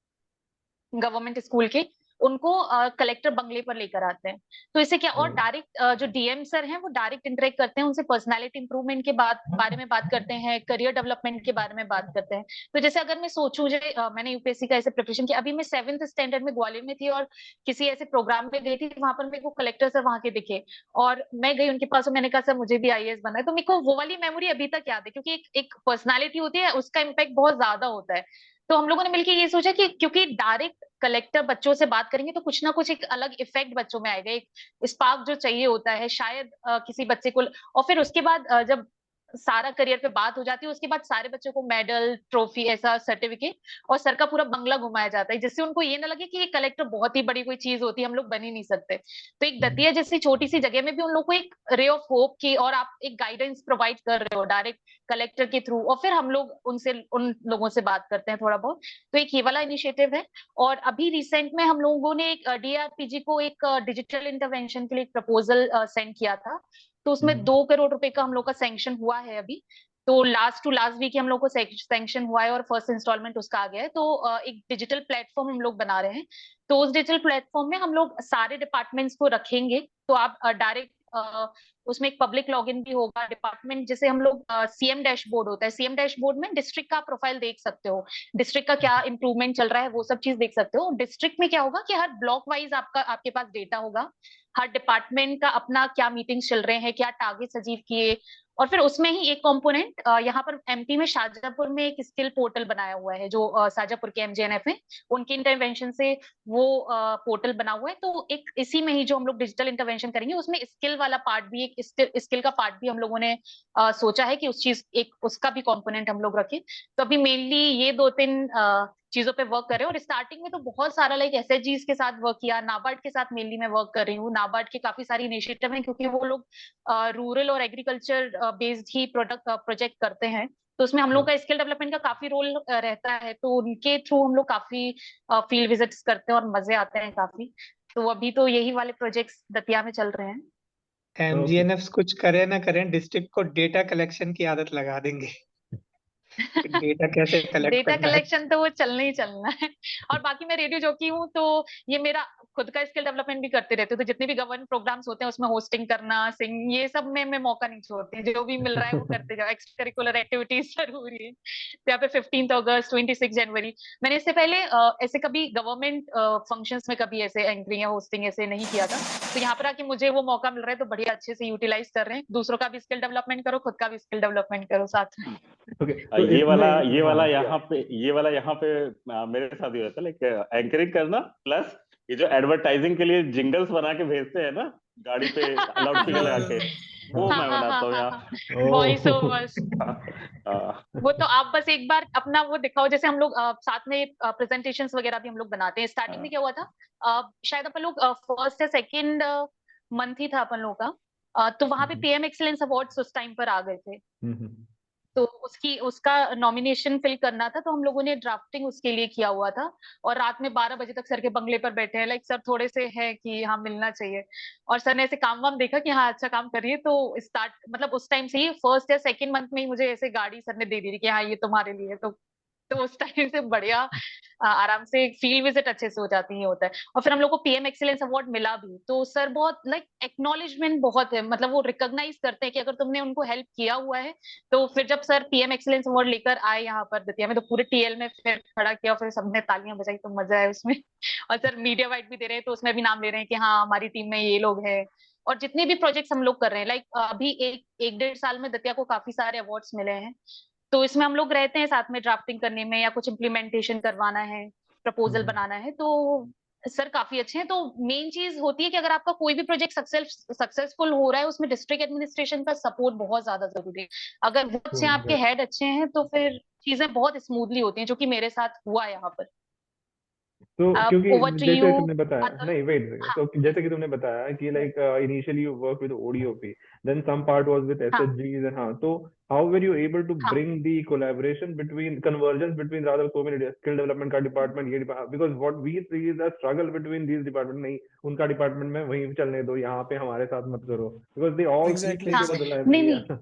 गवर्नमेंट स्कूल के, उनको कलेक्टर बंगले पर लेकर आते हैं। तो इससे क्या, और डायरेक्ट जो डीएम सर हैं वो डायरेक्ट इंटरेक्ट करते हैं उनसे, पर्सनालिटी इंप्रूवमेंट के बारे में बात करते हैं, करियर डेवलपमेंट के बारे में बात करते हैं। तो जैसे अगर मैं सोचूं, मैंने यूपीएससी का ऐसे प्रिपरेशन किया, अभी मैं 7th स्टैंडर्ड में ग्वालियर में थी और किसी ऐसे प्रोग्राम में गई थी, वहां पर मेरे को कलेक्टर सर वहां के दिखे, और मैं गई उनके पास और मैंने कहा सर मुझे भी आईएएस बनना है। तो मेरे को वो वाली मेमोरी अभी तक याद है, क्योंकि एक पर्सनालिटी होती है, उसका इम्पैक्ट बहुत ज्यादा होता है। तो हम लोगों ने मिलकर ये सोचा कि क्योंकि डायरेक्ट कलेक्टर बच्चों से बात करेंगे तो कुछ ना कुछ एक अलग इफेक्ट बच्चों में आएगा, एक स्पार्क जो चाहिए होता है शायद किसी बच्चे को। और फिर उसके बाद जब सारा करियर पे बात हो जाती है, उसके बाद सारे बच्चों को मेडल, ट्रॉफी, ऐसा सर्टिफिकेट और सर का पूरा बंगला घुमाया जाता है, जिससे उनको ये ना लगे कि ये कलेक्टर बहुत ही बड़ी कोई चीज होती है, हम लोग बन ही नहीं सकते। तो एक दतिया जैसी छोटी सी जगह में भी उन लोग को एक रे ऑफ होप की, और आप एक गाइडेंस प्रोवाइड कर रहे हो डायरेक्ट कलेक्टर के थ्रू, और फिर हम लोग उन लोगों से बात करते हैं थोड़ा बहुत। तो एक ये वाला इनिशिएटिव है। और अभी रिसेंट में हम लोगों ने एक डीआरपीजी को एक डिजिटल इंटरवेंशन के लिए एक प्रपोजल सेंड किया था, तो उसमें 2 करोड़ रुपए का हम लोग का सैंक्शन हुआ है अभी। तो लास्ट टू लास्ट वीक हम लोग को सैंक्शन हुआ है और फर्स्ट इंस्टॉलमेंट उसका आ गया है। तो एक डिजिटल प्लेटफॉर्म हम लोग बना रहे हैं। तो उस डिजिटल प्लेटफॉर्म में हम लोग सारे डिपार्टमेंट्स को रखेंगे, तो आप डायरेक्ट उसमें एक पब्लिक लॉगिन भी होगा डिपार्टमेंट, जैसे हम लोग सीएम डैशबोर्ड होता है, सीएम डैशबोर्ड में डिस्ट्रिक्ट का प्रोफाइल देख सकते हो, डिस्ट्रिक्ट का क्या इंप्रूवमेंट चल रहा है वो सब चीज देख सकते हो। डिस्ट्रिक्ट में क्या होगा कि हर ब्लॉक वाइज आपके पास डेटा होगा, हर डिपार्टमेंट का अपना क्या मीटिंग्स चल रहे हैं, क्या टारगेट अचीव किए। और फिर उसमें ही एक कंपोनेंट यहाँ पर एमपी में शाजापुर में एक स्किल पोर्टल बनाया हुआ है, जो शाजापुर के एमजेएनएफ है उनके इंटरवेंशन से वो पोर्टल बना हुआ है। तो एक इसी में ही जो हम लोग डिजिटल इंटरवेंशन करेंगे उसमें स्किल वाला पार्ट भी, एक स्किल का पार्ट भी हम लोगों ने सोचा है कि उस चीज एक उसका भी कंपोनेंट हम लोग रखें। तो अभी मेनली ये 2-3 चीजों पे वर्क कर रहे हैं। और स्टार्टिंग में तो बहुत सारा लाइक एसएचजीस के साथ वर्क किया, नाबार्ड के साथ मेनली मैं वर्क कर रही हूँ। नाबार्ड के काफी सारी इनिशिएटिव हैं, क्योंकि वो लोग रूरल और एग्रीकल्चर बेस्ड ही प्रोजेक्ट करते हैं, तो उसमें हम लोग का स्किल डेवलपमेंट का काफी रोल रहता है। तो उनके थ्रू हम लोग काफी फील्ड विजिट्स करते हैं और मजे आते हैं काफी। तो अभी तो यही वाले प्रोजेक्ट्स दतिया में चल रहे हैं। एमजीएनएफ कुछ करे ना करें, डिस्ट्रिक्ट को डेटा कलेक्शन की आदत लगा देंगे। डेटा कैसे कलेक्ट डेटा करना है? कलेक्शन तो वो चलना ही चलना है। और बाकी मैं रेडियो जॉकी हूँ, तो ये मेरा खुद का स्किल डेवलपमेंट भी करते रहते हो, तो जितने भी गवर्नमेंट प्रोग्राम्स होते हैं उसमें होस्टिंग करना, सिंग, ये सब में मैं मौका नहीं छोड़ती, जो भी मिल रहा है वो करते जाओ, एक्स्ट्रा करिकुलर एक्टिविटीज जरूरी है। तो यहाँ पे 15 अगस्त, 26 जनवरी, मैंने इससे पहले ऐसे कभी गवर्नमेंट फंक्शंस में कभी ऐसे एंकरिंग या होस्टिंग ऐसे नहीं किया था। तो यहाँ पर आके मुझे वो मौका मिल रहा है, तो बढ़िया अच्छे से यूटिलाइज कर रहे हैं। दूसरों का भी स्किल डेवलपमेंट करो, खुद का भी स्किल डेवलपमेंट करो साथ में। ओके, तो ये वाला इसमें ये वाला हाँ, यहाँ पे मेरे साथ ही होता है, लाइक एंकरिंग करना प्लस ये जो एडवर्टाइजिंग के लिए जिंगल्स बना के भेजते हैं ना गाड़ी पे लाउडस्पीकर लगा के, वो मैं बनाता हूँ यहाँ। वॉइस ओवर्स, हाँ, वो तो आप बस एक बार अपना वो दिखाओ, जैसे हम लोग साथ में प्रेजेंटेशंस वगैरह भी हम लोग बनाते हैं। स्टार्टिंग में क्या हुआ था, शायद अपन लोग फर्स्ट या सेकंड मंथ ही था अपन लोग का, तो वहां पे पीएम एक्सीलेंस अवार्ड्स उस टाइम पर आ गए थे। तो उसका नॉमिनेशन फिल करना था, तो हम लोगों ने ड्राफ्टिंग उसके लिए किया हुआ था, और रात में 12 बजे तक सर के बंगले पर बैठे हैं, लाइक सर थोड़े से है कि हाँ मिलना चाहिए, और सर ने ऐसे काम वाम देखा कि हाँ अच्छा काम करिए, तो स्टार्ट मतलब उस टाइम से ही फर्स्ट या सेकंड मंथ में ही मुझे ऐसे गाड़ी सर ने दे दी थी कि हाँ ये तुम्हारे लिए। तो उस टाइम से बढ़िया आराम से फील्ड विजिट अच्छे से हो जाती है, होता है। और फिर हम लोग को पीएम एक्सीलेंस अवार्ड मिला भी, तो सर बहुत लाइक एक्नॉलेजमेंट बहुत है, मतलब वो रिकॉग्नाइज करते हैं कि अगर तुमने उनको हेल्प किया हुआ है। तो फिर जब सर पीएम एक्सीलेंस अवार्ड लेकर आए यहाँ पर दतिया में, तो पूरे टीएल में फिर खड़ा किया, फिर सबने तालियां बजाई, तो मजा आया उसमें। और सर मीडिया वाइड भी दे रहे हैं, तो उसमें भी नाम ले रहे हैं कि हाँ हमारी टीम में ये लोग हैं। और जितने भी प्रोजेक्ट्स हम लोग कर रहे हैं, लाइक अभी एक 1.5 साल में दतिया को काफी सारे अवार्ड्स मिले हैं। तो इसमें हम लोग रहते हैं साथ में ड्राफ्टिंग करने में, या कुछ इम्प्लीमेंटेशन करवाना है, प्रपोजल बनाना है, तो सर काफी अच्छे हैं। तो मेन चीज होती है कि अगर आपका कोई भी प्रोजेक्ट सक्सेसफुल हो रहा है, उसमें डिस्ट्रिक्ट एडमिनिस्ट्रेशन का सपोर्ट बहुत ज्यादा जरूरी है। अगर वो अच्छे हैं, आपके हेड अच्छे हैं, तो फिर चीजें बहुत स्मूथली होती हैं, जो कि मेरे साथ हुआ है यहाँ पर। तो क्योंकि ओवर टू यू जैसे तुमने बताया, अतुल। नहीं वेट, हाँ तो जैसे कि तुमने बताया कि like initially you work with ODOP, then some part was with हाँ एसएचजीज, एंड हाँ, तो how were you able to हाँ bring the collaboration between convergence between rather so many skill development का डिपार्टमेंट, ये because what we see is the struggle between these department, नहीं उनका department में वहीं चलने दो, यहाँ पे हमारे साथ मत करो, because they all three exactly think हाँ, अबाउट द नहीं लाइब्रेरी। नहीं,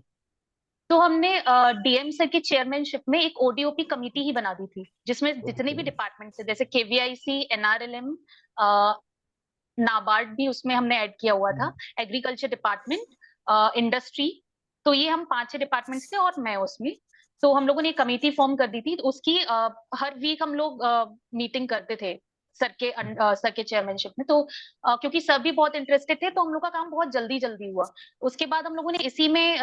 तो हमने डीएम सर की चेयरमैनशिप में एक ओडीओपी कमेटी ही बना दी थी, जिसमें जितने भी डिपार्टमेंट है, जैसे केवीआईसी, एनआरएलएम, नाबार्ड भी उसमें हमने ऐड किया हुआ था, एग्रीकल्चर डिपार्टमेंट, इंडस्ट्री, तो ये हम 5-6 डिपार्टमेंट्स थे और मैं उसमें। तो हम लोगों ने एक कमेटी फॉर्म कर दी थी, तो उसकी हर वीक हम लोग मीटिंग करते थे सर के चेयरमैनशिप में। तो क्योंकि सर भी बहुत इंटरेस्टेड थे, तो हम लोग का काम बहुत जल्दी जल्दी हुआ। उसके बाद हम लोगों ने इसी में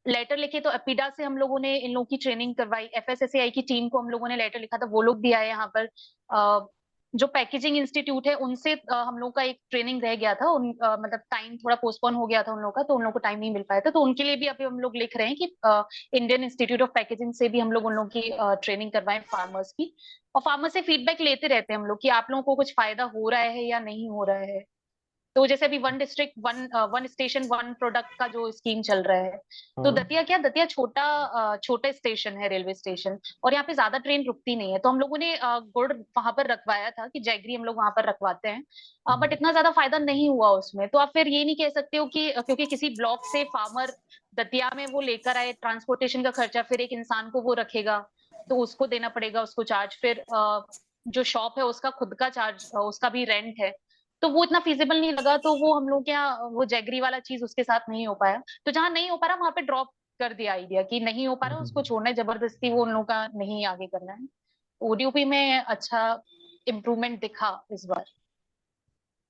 लेटर लिखे, तो एपीडा से हम लोगों ने इन लोगों की ट्रेनिंग करवाई, एफएसएसएआई की टीम को हम लोगों ने लेटर लिखा था, वो लोग भी आए यहाँ पर। जो पैकेजिंग इंस्टीट्यूट है उनसे हम लोग का एक ट्रेनिंग रह गया था, मतलब टाइम थोड़ा पोस्टपोन हो गया था उन लोग का, तो उन लोग को टाइम नहीं मिल पाया था, तो उनके लिए भी अभी हम लोग लिख रहे हैं कि इंडियन इंस्टीट्यूट ऑफ पैकेजिंग से भी हम लोग उन लोग की ट्रेनिंग करवाएं फार्मर्स की। और फार्मर से फीडबैक लेते रहते हैं हम लोग कि आप लोगों को कुछ फायदा हो रहा है या नहीं हो रहा है। तो जैसे अभी one district one station one product का जो स्कीम चल रहा है, तो दतिया छोटा स्टेशन है, रेलवे स्टेशन, और यहाँ पे ज्यादा ट्रेन रुकती नहीं है, तो हम लोगों ने गुड़ वहां पर रखवाया था कि जैगरी हम लोग वहां पर रखवाते हैं, बट इतना ज्यादा फायदा नहीं हुआ उसमें। तो आप फिर ये नहीं कह सकते हो कि क्योंकि किसी ब्लॉक से फार्मर दतिया में वो लेकर आए, ट्रांसपोर्टेशन का खर्चा, फिर एक इंसान को वो रखेगा, तो उसको देना पड़ेगा, उसको चार्ज, फिर जो शॉप है उसका खुद का चार्ज, उसका भी रेंट है, तो वो इतना फिजिबल नहीं लगा, तो वो हम लोग क्या, वो जैगरी वाला चीज उसके साथ नहीं हो पाया। तो जहां नहीं हो पा रहा वहां पे ड्रॉप कर दिया आइडिया कि नहीं हो पा रहा, उसको छोड़ना है, जबरदस्ती वो उन लोगों का नहीं आगे करना है। ओडीओपी में अच्छा इम्प्रूवमेंट दिखा इस बार।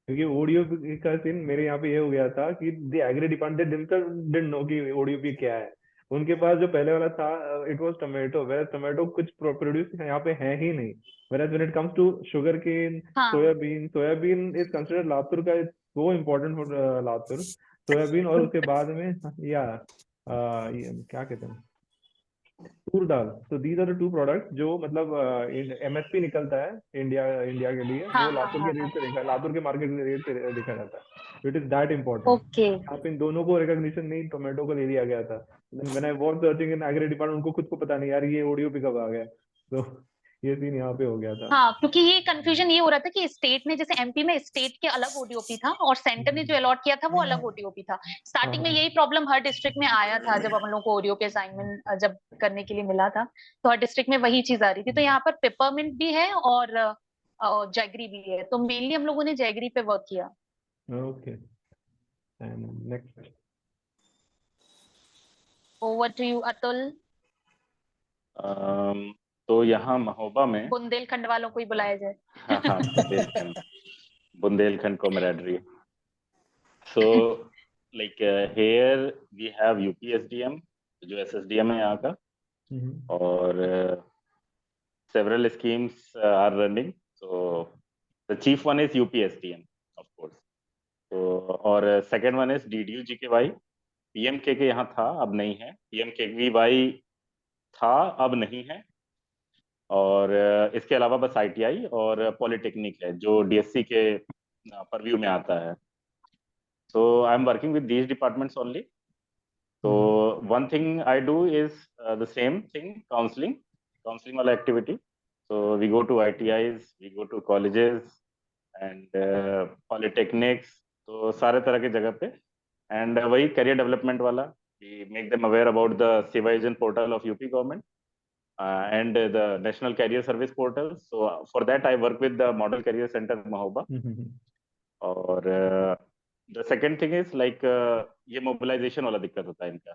क्योंकि ओडियो का सीन मेरे यहाँ पे ये हो गया था कि the agri department didn't know कि ओडीओपी क्या है। उनके पास जो पहले वाला था, it was tomato, where tomato कुछ प्रोड्यूस यहाँ पे है ही नहीं। Where when it comes to sugar cane, हाँ सोयाबीन इज कंसिडर्ड लातूर का, so important for Latur, soybean, और उसके बाद में या ये क्या कहते हैं, तूर दाल। तो these are the two products जो मतलब एमएसपी निकलता है इंडिया इंडिया के लिए, हाँ वो हाँ लातूर हाँ के हाँ, रेट से देखा, लातूर के मार्केट के रेट से देखा जाता है। It is that important. Okay. आप इन दोनों को रिकॉग्निशन नहीं, टोमेटो को ले लिया गया था। When I was searching in agree department, उनको खुद को पता नहीं यार ये ओडीओपी कब आ गया। तो ये सीन यहाँ पे हो गया था। हाँ, क्योंकि ये कंफ्यूजन ये हो रहा था कि स्टेट ने, जैसे एमपी में स्टेट के अलग ओडीओपी था और सेंटर ने जो अलॉट किया था वो अलग ओडीओपी था। स्टार्टिंग में हाँ। यही प्रॉब्लम हर डिस्ट्रिक्ट में आया था, जब हम लोग को ओडीओपी असाइनमेंट जब करने के लिए मिला था, तो हर डिस्ट्रिक्ट में वही चीज आ रही थी। तो यहाँ पर पेपरमिंट भी है और जैगरी भी है, तो मेनली हम लोगों ने जैगरी पे वर्क किया। Okay, and next. Over to you Atul. तो यहाँ महोबा में बुंदेलखंड वालों को ही बुलाया जाए। हाँ, Bundelkhand camaraderie. So, like here we have UPSDM, जो SSDM है यहाँ का, और several schemes are running. So the chief one is UPSDM, of course. So और second one is DDU-GKY. PMKK यहाँ था, अब नहीं है. PMKVY था, अब नहीं है. और इसके अलावा बस ITI और पॉलिटेक्निक है जो DSC के परव्यू में आता है. So I'm working with these departments only. So one thing I do is the same thing, counseling wala activity. So we go to ITIs, we go to colleges and polytechnics, तो सारे तरह के जगह पे, and वही career development वाला, we make them aware about the Civil portal of UP government and the National Career Service portal. So for that I work with the Model Career Center Mahoba. और the second thing is like ये mobilization वाला दिक्कत होता है इनका,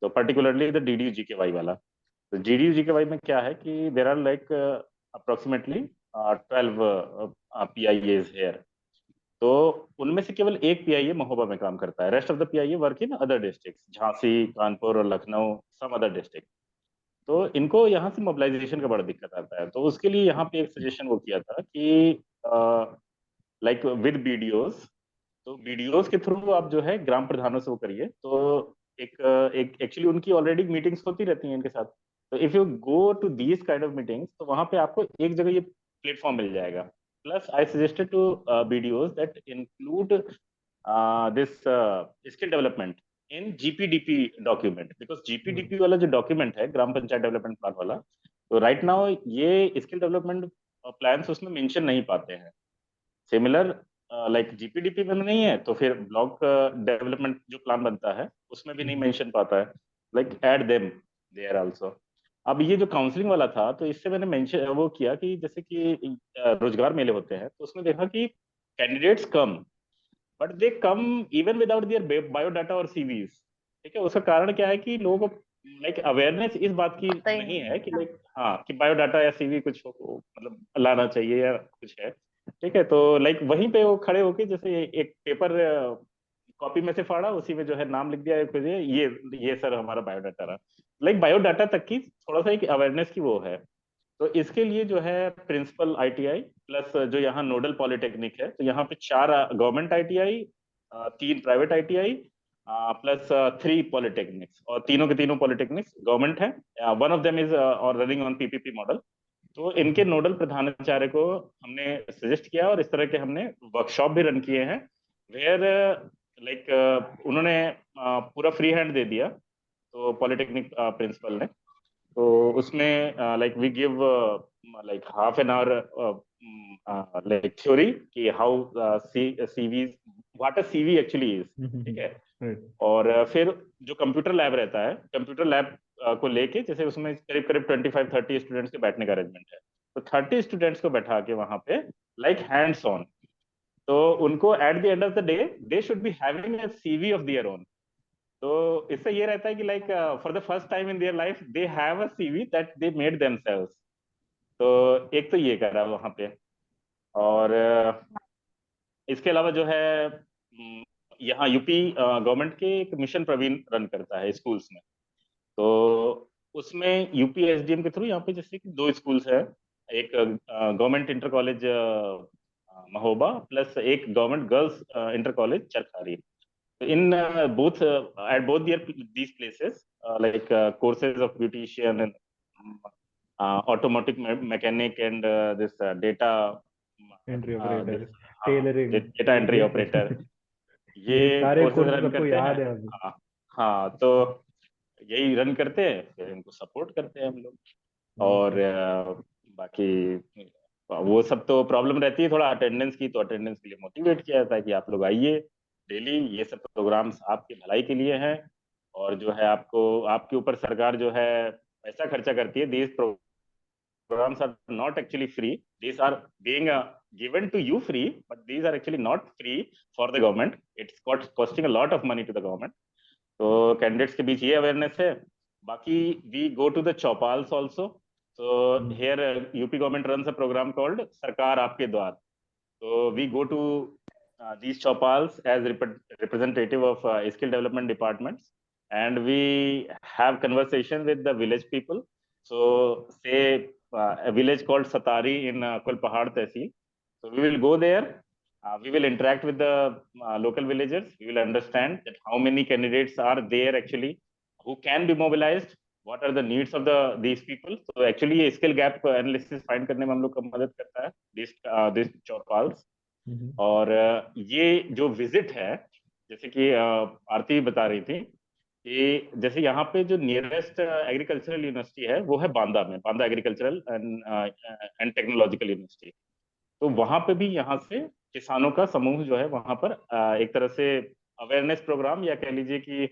तो particularly the DDU-GKY वाला. तो DDU-GKY में क्या है कि there are like approximately 12 PIAs here. तो उनमें से केवल एक PIA महोबा में काम करता है. Rest of the PIA work in other districts, Jhansi, Kanpur और लखनऊ, सम अदर डिस्ट्रिक्ट. तो इनको यहाँ से मोबिलाइजेशन का बड़ा दिक्कत आता है. तो उसके लिए यहाँ पे एक सजेशन वो किया था कि लाइक विद BDOs, तो BDOs के थ्रू आप जो है ग्राम प्रधानों से वो करिए. तो एक एक्चुअली उनकी ऑलरेडी मीटिंग्स होती रहती हैं इनके साथ. तो if you go to these kind of meetings, तो वहां पे आपको एक जगह ये प्लेटफॉर्म मिल जाएगा. Plus I suggested to BDOs that include this skill development in GPDP document, because GPDP वाला जो डॉक्यूमेंट है, ग्राम पंचायत डेवलपमेंट प्लान वाला, तो राइट नाउ ये स्किल डेवलपमेंट प्लान्स उसमें मेंशन नहीं पाते हैं. सिमिलर लाइक GPDP में नहीं है, तो फिर ब्लॉक डेवलपमेंट जो प्लान बनता है उसमें भी नहीं मेंशन पाता है. Like add them there also. अब ये जो काउंसलिंग वाला था, तो इससे मैंने मेंशन वो किया कि जैसे कि रोजगार मेले होते हैं, तो उसमें देखा कि candidates come, but they come even without their biodata और CVs. ठीक है, उसका कारण क्या है कि लोगों को लाइक अवेयरनेस इस बात की नहीं है कि लाइक हाँ कि बायोडाटा या CV कुछ मतलब लाना चाहिए या कुछ है. ठीक है, तो लाइक वहीं पे वो खड़े होके जैसे एक पेपर कॉपी में से फाड़ा, उसी में जो है नाम लिख दिया, ये सर हमारा बायोडाटा रहा. लाइक बायोडाटा तक की थोड़ा सा एक अवेयरनेस की वो है. तो इसके लिए जो है प्रिंसिपल ITI प्लस जो यहाँ नोडल पॉलिटेक्निक है, तो यहाँ पे 4 government ITI, 3 private ITI plus 3 polytechnics, और तीनों के तीनों पॉलिटेक्निक्स गवर्नमेंट है. वन ऑफ देम इज और रनिंग ऑन PPP मॉडल. तो इनके नोडल प्रधानाचार्य को हमने सजेस्ट किया और इस तरह के हमने वर्कशॉप भी रन किए हैं, वेयर लाइक उन्होंने पूरा फ्री हैंड दे दिया. तो पॉलिटेक्निक प्रिंसिपल ने, तो उसमें like we give like half an hour like theory कि how CV what a CV actually is. ठीक है, और फिर जो कंप्यूटर लैब रहता है, कंप्यूटर लैब को लेके जैसे उसमें करीब करीब 25-30 स्टूडेंट्स के बैठने का अरेंजमेंट है. तो 30 स्टूडेंट्स को बैठा के वहां पे लाइक हैंड्स ऑन, तो उनको at the end of the day they should be having a CV of their own. तो इससे ये रहता है कि like for the first time in their life they have a CV that they made themselves. तो एक तो ये करा वहां पे. और इसके अलावा जो है यहाँ UP गवर्नमेंट के एक मिशन प्रवीण रन करता है स्कूल्स में. तो उसमें UP SDM के थ्रू यहाँ पे जैसे कि 2 स्कूल्स है, एक government inter college Mahoba plus एक government girls inter college Charkhari. In both at both these places like courses of beautician and automotive mechanic and this data entry operator, this, tailoring, data entry operator, ये सारे courses courses run आपको करते याद हैं. है अभी. हाँ, तो यही रन करते हैं, फिर इनको सपोर्ट करते हैं हम लोग. और बाकी वो सब तो प्रॉब्लम रहती है थोड़ा अटेंडेंस की, तो अटेंडेंस के लिए मोटिवेट किया जाता है कि आप लोग आइए डेली, ये सब प्रोग्राम्स आपकी भलाई के लिए हैं, और जो है आपको आपके ऊपर सरकार जो है पैसा खर्चा करती है। These programs are not actually free. These are being given to you free, but these are actually not free for the government. It's costing a lot of money to the government. तो candidates के बीच ये awareness है। बाकी we go to the chaupals also. So here UP government runs a programme called Sarkar Aapke द्वार। So we go to these chopals as representative of skill development departments, and we have conversation with the village people. So say a village called Satari in Kulpahad Tehsil. So we will go there. We will interact with the local villagers. We will understand that how many candidates are there actually who can be mobilized. What are the needs of these people? So actually ये skill gap analysis find करने में हम लोग को मदद करता है this chopals। और ये जो विजिट है, जैसे कि आरती बता रही थी कि जैसे यहाँ पे जो नियरेस्ट एग्रीकल्चरल यूनिवर्सिटी है वो है बांदा में, Banda agricultural and technological university. तो वहां पे भी यहाँ से किसानों का समूह जो है वहां पर एक तरह से अवेयरनेस प्रोग्राम, या कह लीजिए कि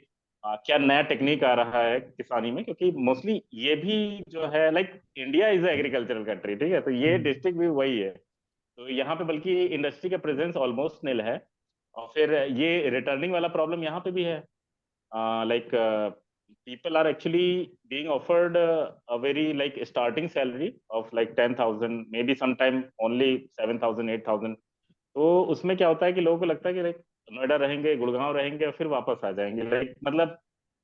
क्या नया टेक्निक आ रहा है किसानी में, क्योंकि मोस्टली ये भी जो है like India is agricultural country, ठीक है, तो ये डिस्ट्रिक्ट भी वही है। तो यहाँ पे बल्कि इंडस्ट्री का प्रेजेंस ऑलमोस्ट नील है। और फिर ये रिटर्निंग वाला प्रॉब्लम यहाँ पे भी है। Like people are actually being offered a very like starting salary of like 10,000, maybe sometime only 7,000, 8,000। तो उसमें क्या होता है कि लोगों को लगता है कि लाइक नोएडा रहेंगे, गुड़गांव रहेंगे और फिर वापस आ जाएंगे, लाइक मतलब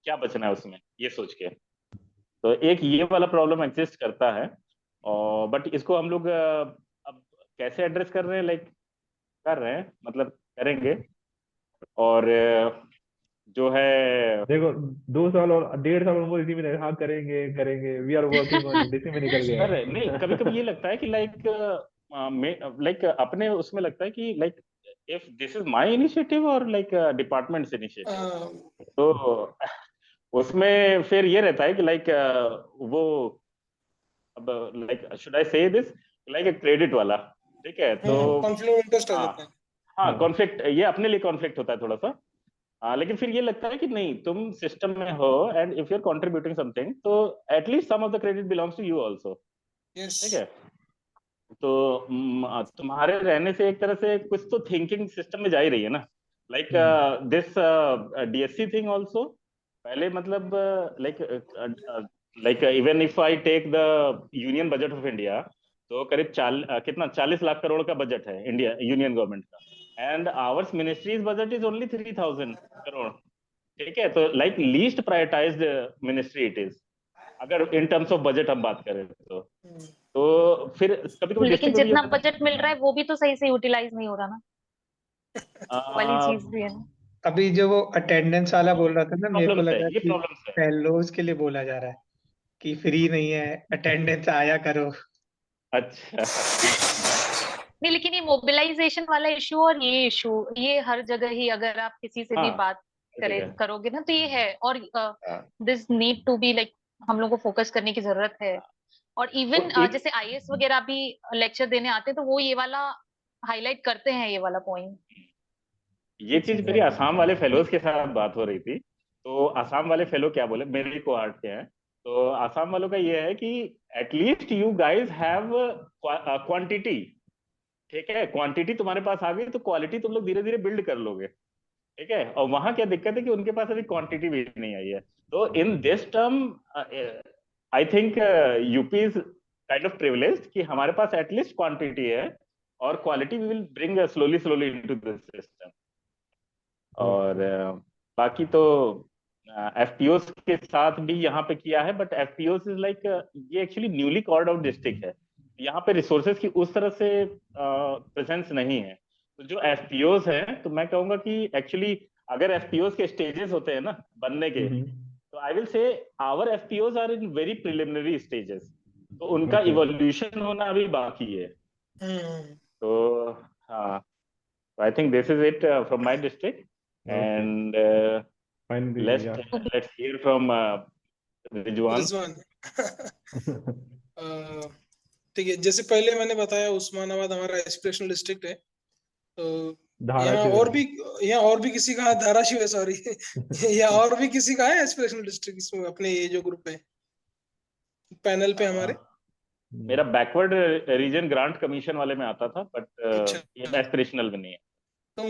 क्या बचना है उसमें, ये सोच के। तो एक ये वाला प्रॉब्लम एग्जिस्ट करता है। और बट इसको हम लोग अब कैसे एड्रेस कर रहे हैं, लाइक कर रहे हैं, मतलब करेंगे। और जो है देखो 2 साल और 1.5 साल उनको इसी में, हाँ करेंगे करेंगे, we are working on it, इसी में निकल गया। अरे नहीं, कभी कभी ये लगता है कि लाइक अपने उसमें लगता है कि like if this is my initiative और लाइक डिपार्टमेंट्स इनिशिएटिव, तो उसमें फिर ये रहता है कि लाइक वो अब लाइक शुड आई से दिस लाइक एक क्रेडिट वाला, ठीक है, तो कॉन्फ्लिक्ट इंटरेस्ट आ जाता है। हाँ कॉन्फ्लिक्ट, ये अपने लिए कॉन्फ्लिक्ट होता है थोड़ा सा। लेकिन फिर ये लगता है कि नहीं, तुम सिस्टम में हो and if you are contributing something, तो at least some of the credit belongs to you also, ठीक है। तो तुम्हारे रहने से एक तरह से कुछ तो थिंकिंग सिस्टम में जा ही रही है ना, like this DSC thing also. पहले मतलब like even if I take the union budget of India, तो करीब कितना 40 लाख करोड़ का बजट है इंडिया यूनियन गवर्नमेंट का, and ours ministries budget is only 3,000 crore, ठीक है। तो like least prioritised ministry it is, अगर इन टर्म्स ऑफ बजट हम बात करें तो फिर कभी कभी लेकिन जितना बजट मिल रहा है वो भी तो सही से यूटिलाइज नहीं हो रहा ना, वाली चीज भी है ना। अभी जो वो अटेंडेंस वाला बोल रहा था ना, मेरे को लगा ये कि प्रॉब्लम्स है। फेलोज के लिए बोला जा रहा है कि फ्री नहीं है, अटेंडेंस आया करो। अच्छा नहीं, लेकिन ये मोबिलाइजेशन वाला इशू और ये इशू, ये हर जगह ही अगर आप किसी से भी बात करोगे ना, तो ये है। और this need to be like, हम लोग को फोकस करने की जरूरत है। और इवन जैसे आईएएस वगैरह भी लेक्चर देने आते हैं, तो वो ये वाला हाईलाइट करते हैं, ये वाला पॉइंट। ये चीज मेरी आसाम वाले फेलोज के साथ बात हो रही थी। तो आसाम वाले फेलो क्या बोले, मेरे कोहार्ट के हैं, तो आसाम वालों का ये है कि at least you guys have quantity, ठीक है, क्वांटिटी तुम्हारे पास आ गई तो क्वालिटी तुम लोग धीरे धीरे बिल्ड कर लोगे, ठीक है। और वहां क्या दिक्कत है कि उनके पास अभी क्वांटिटी भी नहीं आई है। तो in this term I think UP is kind of privileged कि हमारे पास एटलीस्ट क्वांटिटी है, और quality we will bring slowly slowly into this system. और बाकी तो एफपीओस के साथ भी यहाँ पे किया है, बट एफपीओस इज लाइक ये actually newly carved out district है, यहाँ पे रिसोर्सेज की उस तरह से प्रेजेंस नहीं है। तो जो एफपीओस हैं, तो मैं कहूंगा कि एक्चुअली अगर एफपीओस के स्टेजेस होते हैं ना बनने के, तो I will say our FPOs are in very preliminary stages, तो उनका इवोल्यूशन होना अभी बाकी है। तो हाँ, I think this is it from my district, and let's hear from Rizwan. ठीक है, जैसे पहले मैंने बताया उस्मानाबाद हमारा एस्पिरेशनल डिस्ट्रिक्ट है, तो यहाँ और भी किसी का, धाराशिव है सॉरी यहाँ और भी किसी का है एस्पिरेशनल डिस्ट्रिक्ट इसमें अपने ये जो ग्रुप है पैनल पे हमारे? मेरा बैकवर्ड रीजन ग्रांट कमीशन वाले में आता था, बट अच्छा, ये एस्पिरेशनल में नहीं है। तो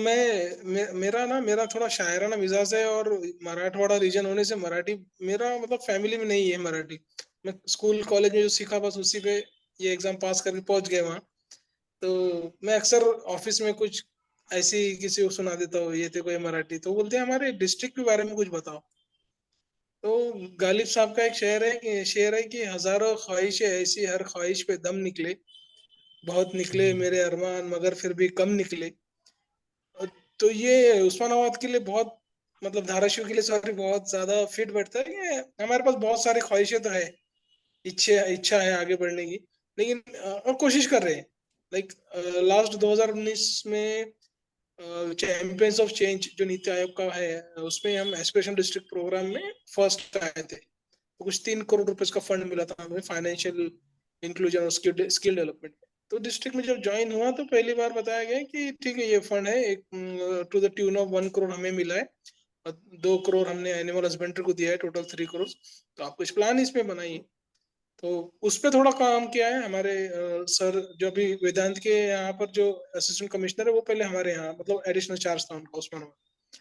मेरा थोड़ा शायराना मिजाज है, और मराठवाड़ा रीजन होने से मराठी मेरा मतलब फैमिली में नहीं है मराठी। मैं स्कूल कॉलेज में जो सीखा बस उसी पे ये एग्जाम पास करके पहुंच गए वहाँ। तो मैं अक्सर ऑफिस में कुछ ऐसे ही किसी को सुना देता हूँ, ये थे कोई मराठी, तो बोलते हैं हमारे डिस्ट्रिक्ट के बारे में कुछ बताओ। तो गालिब साहब का एक शेर है कि हजारों ख्वाहिशें ऐसी, हर ख्वाहिश पे दम निकले, बहुत निकले मेरे अरमान मगर फिर भी कम निकले। तो ये उस्मानाबाद के लिए बहुत, मतलब धाराशिव के लिए सॉरी, बहुत ज्यादा फिट बैठता है कि हमारे पास बहुत सारी ख्वाहिशें तो है, इच्छा है आगे बढ़ने की, लेकिन और कोशिश कर रहे हैं। लाइक लास्ट 2019 में चैंपियंस ऑफ चेंज जो नीति आयोग का है, उसमें हम एस्पिरेशन डिस्ट्रिक्ट प्रोग्राम में फर्स्ट आए थे। तो कुछ 3 करोड़ रुपए का फंड मिला था हमें फाइनेंशियल इंक्लूजन और स्किल डेवलपमेंट। तो डिस्ट्रिक्ट में जब ज्वाइन हुआ तो पहली बार बताया गया कि ठीक है ये फंड है, एक to the tune of 1 crore हमें मिला है, और 2 करोड़ हमने एनिमल हस्बेंड्री को दिया है, टोटल 3 करोड़। तो आप कुछ प्लान इसमें बनाइए। तो उस पर थोड़ा काम किया है हमारे सर, जो अभी वेदांत के यहाँ पर जो असिस्टेंट कमिश्नर है, वो पहले हमारे यहाँ मतलब एडिशनल चार्ज था उनका उस्मानाबाद।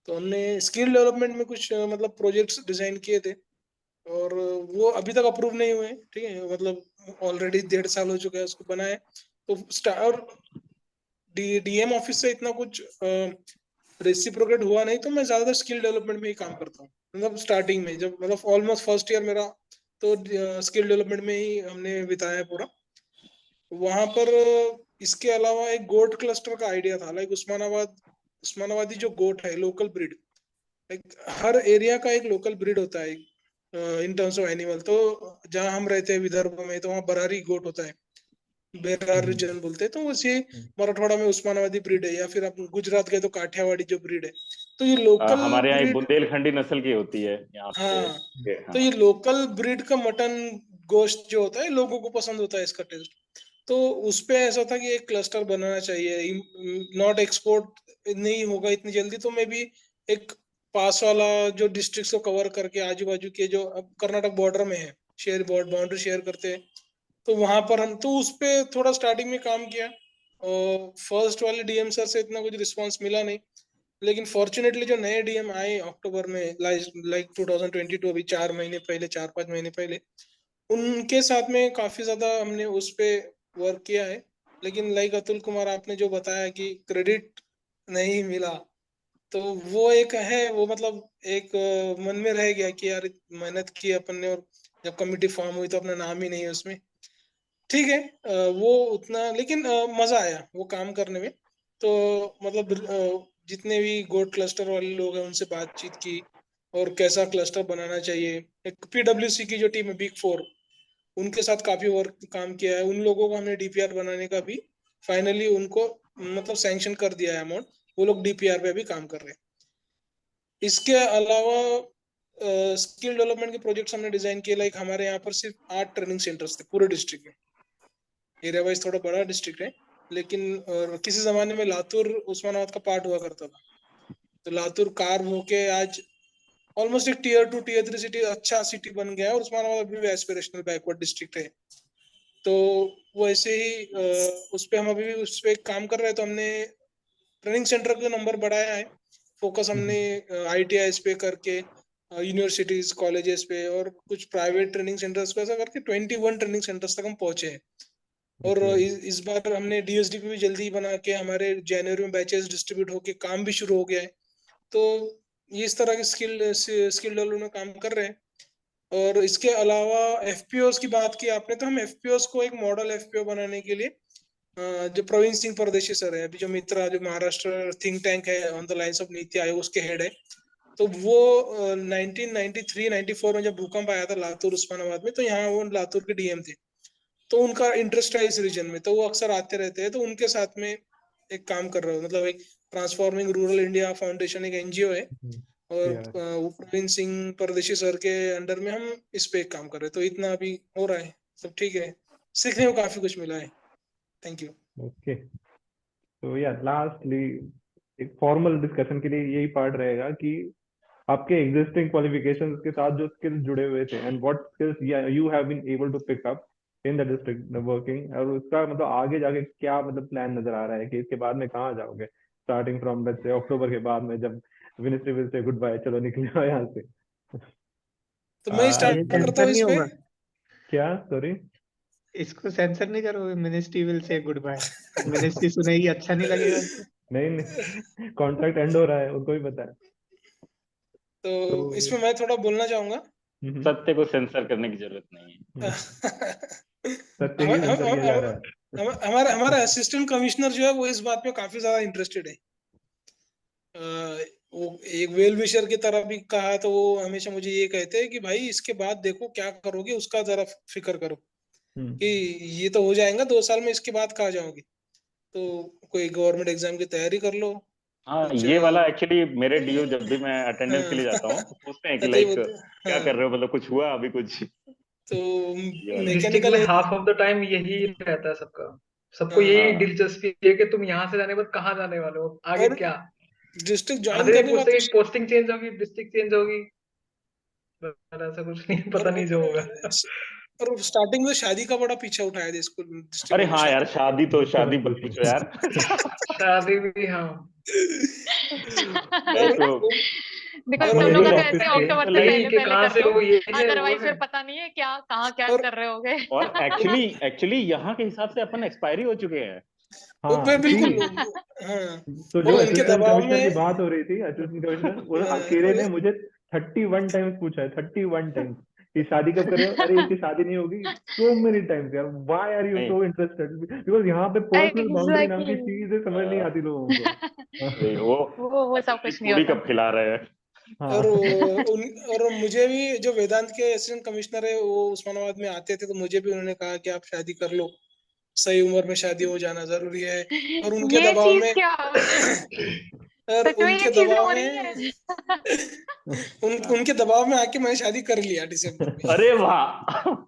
तो हमने स्किल डेवलपमेंट में कुछ मतलब प्रोजेक्ट्स डिजाइन किए थे, और वो अभी तक अप्रूव नहीं हुए, ठीक है, मतलब ऑलरेडी 1.5 साल हो चुका है उसको बनाए। तो और डीएम ऑफिस से इतना कुछ रेसिप्रोकेट हुआ नहीं, तो मैं ज्यादातर स्किल डेवलपमेंट में ही काम करता हूँ। मतलब स्टार्टिंग में जब मतलब ऑलमोस्ट फर्स्ट ईयर मेरा तो स्किल डेवलपमेंट में ही हमने बिताया पूरा वहां पर। इसके अलावा एक गोट क्लस्टर का आइडिया था, लाइक उस्मानाबादी जो गोट है लोकल ब्रीड, लाइक हर एरिया का एक लोकल ब्रीड होता है इन टर्म्स ऑफ एनिमल। तो जहाँ हम रहते हैं विदर्भ में, तो वहाँ बरारी गोट होता है, बेरार रीजन बोलते हैं, तो वैसे मराठवाड़ा में उस्मानाबादी ब्रीड है, या फिर आप गुजरात गए तो काठियावाड़ी जो ब्रीड है। तो ये लोकल हमारे यहाँ एक ब्रीड, बुंदेलखंडी नस्ल की होती है यहाँ पे। हाँ, तो हाँ। ये लोकल ब्रीड का मटन गोश्त जो होता है लोगों को पसंद होता है इसका टेस्ट। तो उस पे ऐसा था कि एक क्लस्टर बनाना चाहिए, नॉट एक्सपोर्ट नहीं होगा इतनी जल्दी, तो मे बी एक पास वाला जो डिस्ट्रिक्ट को कवर करके आजू बाजू के जो अब कर्नाटक बॉर्डर में है, शेयर बाउंड्री शेयर करते हैं, तो वहां पर हम तो उस पे थोड़ा स्टार्टिंग में काम किया। और फर्स्ट वाले डीएम सर से इतना कुछ रिस्पांस मिला नहीं, लेकिन फॉर्चुनेटली जो नए डीएम आए अक्टूबर में, लाइक 2022, अभी 4 महीने पहले, 4-5 महीने पहले, उनके साथ में काफी ज्यादा हमने उस पे वर्क किया है। लेकिन लाइक अतुल कुमार आपने जो बताया कि क्रेडिट नहीं मिला, तो वो एक है, वो मतलब एक मन में रह गया कि यार मेहनत की अपन ने, और जब कमिटी फॉर्म हुई तो अपना नाम ही नहीं है उसमें। ठीक है, वो उतना, लेकिन मजा आया वो काम करने में। तो मतलब जितने भी गोट क्लस्टर वाले लोग हैं उनसे बातचीत की, और कैसा क्लस्टर बनाना चाहिए। एक पीडब्ल्यूसी की जो टीम है बिग 4, उनके साथ काफी वर्क काम किया है। उन लोगों को हमने डीपीआर बनाने का भी फाइनली उनको मतलब सैंक्शन कर दिया है अमाउंट, वो लोग डीपीआर पे भी काम कर रहे हैं। इसके अलावा स्किल डेवलपमेंट के प्रोजेक्ट्स हमने डिजाइन किए, लाइक हमारे यहाँ पर सिर्फ 8 ट्रेनिंग सेंटर्स थे पूरे डिस्ट्रिक्ट में। एरिया वाइज थोड़ा बड़ा डिस्ट्रिक्ट है, लेकिन किसी जमाने में लातूर उस्मानाबाद का पार्ट हुआ करता था। तो लातूर कार्व होके आज ऑलमोस्ट एक टियर 2 टियर 3 सिटी, अच्छा सिटी बन गया है, और उस्मानाबाद अभी भी एस्पिरेशनल बैकवर्ड डिस्ट्रिक्ट है। तो वैसे ही उस पे हम अभी भी उस पे काम कर रहे हैं। तो हमने ट्रेनिंग सेंटर का नंबर बढ़ाया है, फोकस हमने ITIs पे करके, यूनिवर्सिटीज कॉलेजेस पे, और कुछ प्राइवेट ट्रेनिंग सेंटर्स पे, ऐसा करके 21 ट्रेनिंग सेंटर्स तक हम पहुंचे हैं। और इस बार हमने DSD पे भी जल्दी बना के हमारे जनवरी में बैचेस डिस्ट्रीब्यूट होके काम भी शुरू हो गया है। तो ये इस तरह के स्किल डेवलपमेंट काम कर रहे हैं। और इसके अलावा FPOs की बात की आपने, तो हम FPOs को एक मॉडल FPO बनाने के लिए जो प्रवीण सिंह परदेशी सर है, अभी जो मित्रा जो महाराष्ट्र थिंक टैंक है on the lines of NITI Aayog, उसके हेड है। तो वो 1993-94 में जब भूकंप आया था लातूर उस्मानाबाद में, तो यहाँ वो लातूर के डीएम थे। तो उनका इंटरेस्ट है इस रीजन में, तो वो अक्सर आते रहते हैं। तो उनके साथ में एक काम कर रहा हूँ, मतलब एक ट्रांसफॉर्मिंग रूरल इंडिया फाउंडेशन एक NGO है, और वो प्रवीण सिंह परदेशी सर के अंडर में हम इस पे एक काम कर रहे हैं। तो इतना अभी हो रहा है, सब ठीक है। सीखने को काफी कुछ मिला है। Thank you. ओके, तो या लास्टली एक फॉर्मल डिस्कशन के लिए यही पार्ट रहेगा कि आपके एग्जिस्टिंग क्वालिफिकेशंस के साथ जो स्किल्स जुड़े हुए थे and what skills you have been able to pick up in the district working, और उसका मतलब आगे जाके क्या मतलब प्लान नजर आ रहा है कि इसके बाद में कहाँ जाओगे, स्टार्टिंग फ्रॉम लेट्स से अक्टूबर के बाद में जब विनिस्ट्री विल से गुड बाय, चलो निकले यहाँ से। तो मैं ये स्टार्ट करता सेंसर हूँ नहीं इसमें। होगा, क्या सॉरी? इसको सेंसर नहीं करोगे? Ministry will say good bye, ministry सुनेगी, अच्छा नहीं लगेगा इसको? नहीं नहीं, कॉन्ट्रैक्ट एंड हो रहा है, उनको भी पता है। तो इसमें मैं थोड़ा बोलना चाहूंगा। सत्य को सेंसर करने की जरूरत नहीं है। सत्य ही सेंसर किया जा रहा है। हमारा हमारा असिस्टेंट कमिश्नर जो है वो इस बात पे काफी ज्यादा इंटरेस्टेड है। वो एक वेल विशर की तरह भी कहा तो वो हमेशा मुझे ये कहते हैं कि भाई इसके बाद देखो क्या करोगे, उसका जरा फिक्र करो कि ये तो हो जाएगा 2 साल में, इसके बाद कहाँ जाओगे। तो कोई गवर्नमेंट एग्जाम की तैयारी कर लो हाँ, कुछ। ये वाला एक्चुअली मेरे डीओ जब भी मैं अटेंडेंस के लिए जाता हूँ तो पूछते हैं कि तो ये लाइक बोलते क्या कर रहे हो, मतलब कुछ हुआ अभी कुछ? तो ये वाला। डिस्ट्रिक्ट मैकेनिकल में हाफ ऑफ द टाइम यही रहता है सबका, सबको यही हाँ। दिलचस्पी है कि तुम यहाँ से जाने के बाद कहाँ जाने वाले हो, आगे और क्या। डिस्ट्रिक्ट ज्वाइन आधे करने के बाद पूछते हैं पोस्टिंग चेंज होगी, डिस्ट्रिक्ट चेंज होगी, पर ऐसा कुछ नहीं, पता नहीं जो होगा। और स्टार्टिंग में शादी का बड़ा पीछा उठाया था स्कूल डिस्ट्रिक्ट अरे में हाँ यार, शादी तो शादी मत मत पूछो। पूछो यार। शादी भी, हाँ। लाइक बिकॉज और तुम लोग का तो ऑफिस ऐसे के अक्टूबर से like- पहले कि पहले कहाँ कर से लो, वो ये है वो अदरवाइज है। फिर पता नहीं है क्या कहाँ क्या और- कर रहे होगे। और एक्चुअली यहाँ के हिसाब से अपन एक्सपायरी हो चुके हैं। हाँ बिल्कुल। see, हाँ, तो वो जो उनके असिस्टेंट दबाव कमिश्नर की में बात हो रही थी, असिस्टेंट कमिश्नर वो अकेले ने मुझे 31 टाइम्स पूछा है, 31 टाइम्स कि शादी कब करे, अरे इसकी शादी नहीं होगी, सो मेनी टाइम्स यार, व्हाई आर यू नहीं। सो इंटरेस्टेड, बिकॉज यहाँ पे पर्सनल बाउंड्री नाम की Exactly. चीज समझ नहीं आती लोगों को। नहीं, वो सब कुछ नहीं पूरी होता। कब खिला रहे हैं। हाँ और मुझे भी जो वेदांत के असिस्टेंट कमिश्नर है वो उस्मानाबाद में आते थे, तो मुझे भी उन्होंने कहा कि आप शादी कर लो, सही उम्र में शादी हो जाना जरूरी है। और उनके ये दबाव चीज में क्या, और सच में ये उनके चीजें दबाव हो रही में है? उनके दबाव में आके मैंने शादी कर लिया दिसंबर में। अरे वाह,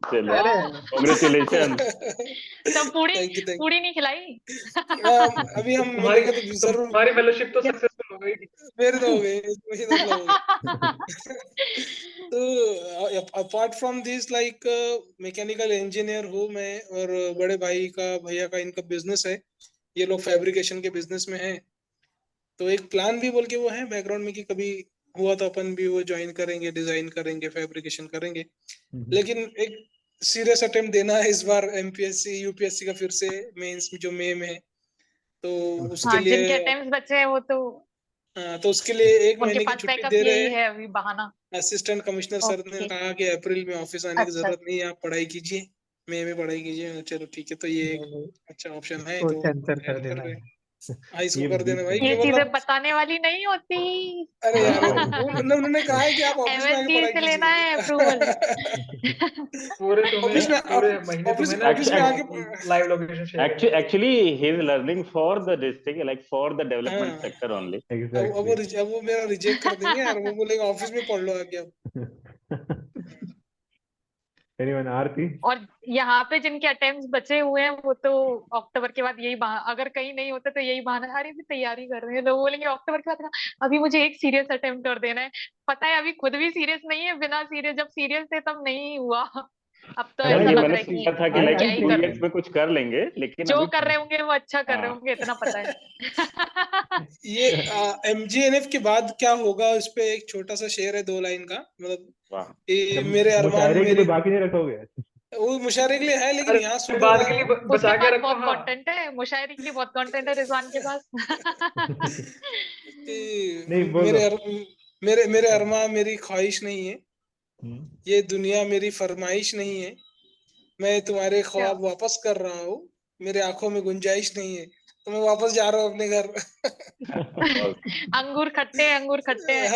चलो अरे कांग्रेचुलेशन। तो पूरी थैंक यू। पूरी नहीं खिलाई? अभी हम तुम्हारी मिलेंगे तो जरूर। तुम्हारी फेलोशिप तो सक्सेसफुल हो गई। मेरे तो हो गए, मुझे तो हो गए। तो apart from this like mechanical engineer हूँ मैं, और बड़े भाई का भैया का इनका बिजनेस है, ये लोग फैब्रिकेशन के बिजनेस में हैं। तो एक प्लान भी बोल के वो है बैकग्राउंड में कि कभी हुआ तो अपन भी वो ज्वाइन करेंगे, डिजाइन करेंगे, फैब्रिकेशन करेंगे। लेकिन एक सीरियस अटेम्प्ट देना है इस बार एमपीएससी यूपीएससी का फिर से मेंस जो मई में है, तो उसके हाँ, जिनके लिए अटेम्प्ट्स बचे हैं वो तो तो उसके लिए 1 उनके महीने की पास छुट्टी बैकअप दे रहे यही हैं। है अभी बहाना। असिस्टेंट कमिश्नर सर ने ओके, कहा कि अप्रैल में ऑफिस आने की अच्छा। जरूरत नहीं है, आप पढ़ाई कीजिए, मई में पढ़ाई कीजिए। चलो ठीक है, तो ये एक अच्छा ऑप्शन है, इसको तो सेंसर कर तैयारी कर देना रहे है। हैं। हाँ, इसको ये कर देना भाई, ये कि चीजें मतलब बताने वाली नहीं होती। अरे यार हाँ। उन्होंने कहा है कि आप ऑफिस में आके एमएसडी पढ़ाई से लेना है कीजिए। अप्रूवल। पूरे महीने ऑफिस तुम्हें ऑफिस में ना आके लाइव लोकेशन शेयर करना। Actually, he is learning for the district, like for the development हाँ, sector only. अब वो मेरा रिजेक्ट कर देंगे यार, वो बोलेगा ऑफिस में पढ़ लो आके अब। एनीवन, आरती? और यहाँ पे जिनके अटेम्प्ट्स बचे हुए हैं वो तो अक्टूबर के बाद यही बहाना, अगर कहीं नहीं होता तो यही बहाना, अरे भी तैयारी कर रहे हैं, लोग बोलेंगे अक्टूबर के बाद ना, अभी मुझे एक सीरियस अटेम्प्ट और देना है। पता है अभी खुद भी सीरियस नहीं है, बिना सीरियस, जब सीरियस थे तब नहीं हुआ। अब तो यार ऐसा ये लग मैंने रहा है सोचा कि था कि लाइक क्या ही 2 कर, इयर्स में कुछ कर लेंगे, लेकिन जो अभी कर रहे होंगे वो अच्छा कर रहे हाँ। होंगे, इतना पता है। ये एमजीएनएफ के बाद क्या होगा उस पे एक छोटा सा शेर है 2 लाइन का, मतलब वाह। ये जब मेरे अरमान मुशायरे के लिए मेरी, बाकी नहीं रखोगे? वो मुशायरे के लिए है, लेकिन अरे यहाँ सुन बाद रहा के लिए हूँ बचा उसके के पास रखो। बहुत हाँ, कंटेंट है, मुशायरे के लिए बहुत कंटेंट है रिजवान के पास। नहीं कि बोलो। मेरे अरमान मेरी ख्वाहिश नहीं है, ये दुनिया मेरी फरमाइश नहीं है, मैं तुम्हारे ख्वाब वापस कर रहा हूँ, मेरे आंखों में गुंजाइश नहीं है, तो मैं वापस जा रहा हूँ अपने घर। अंगूर खट्टे हैं, अंगूर खट्टे हैं।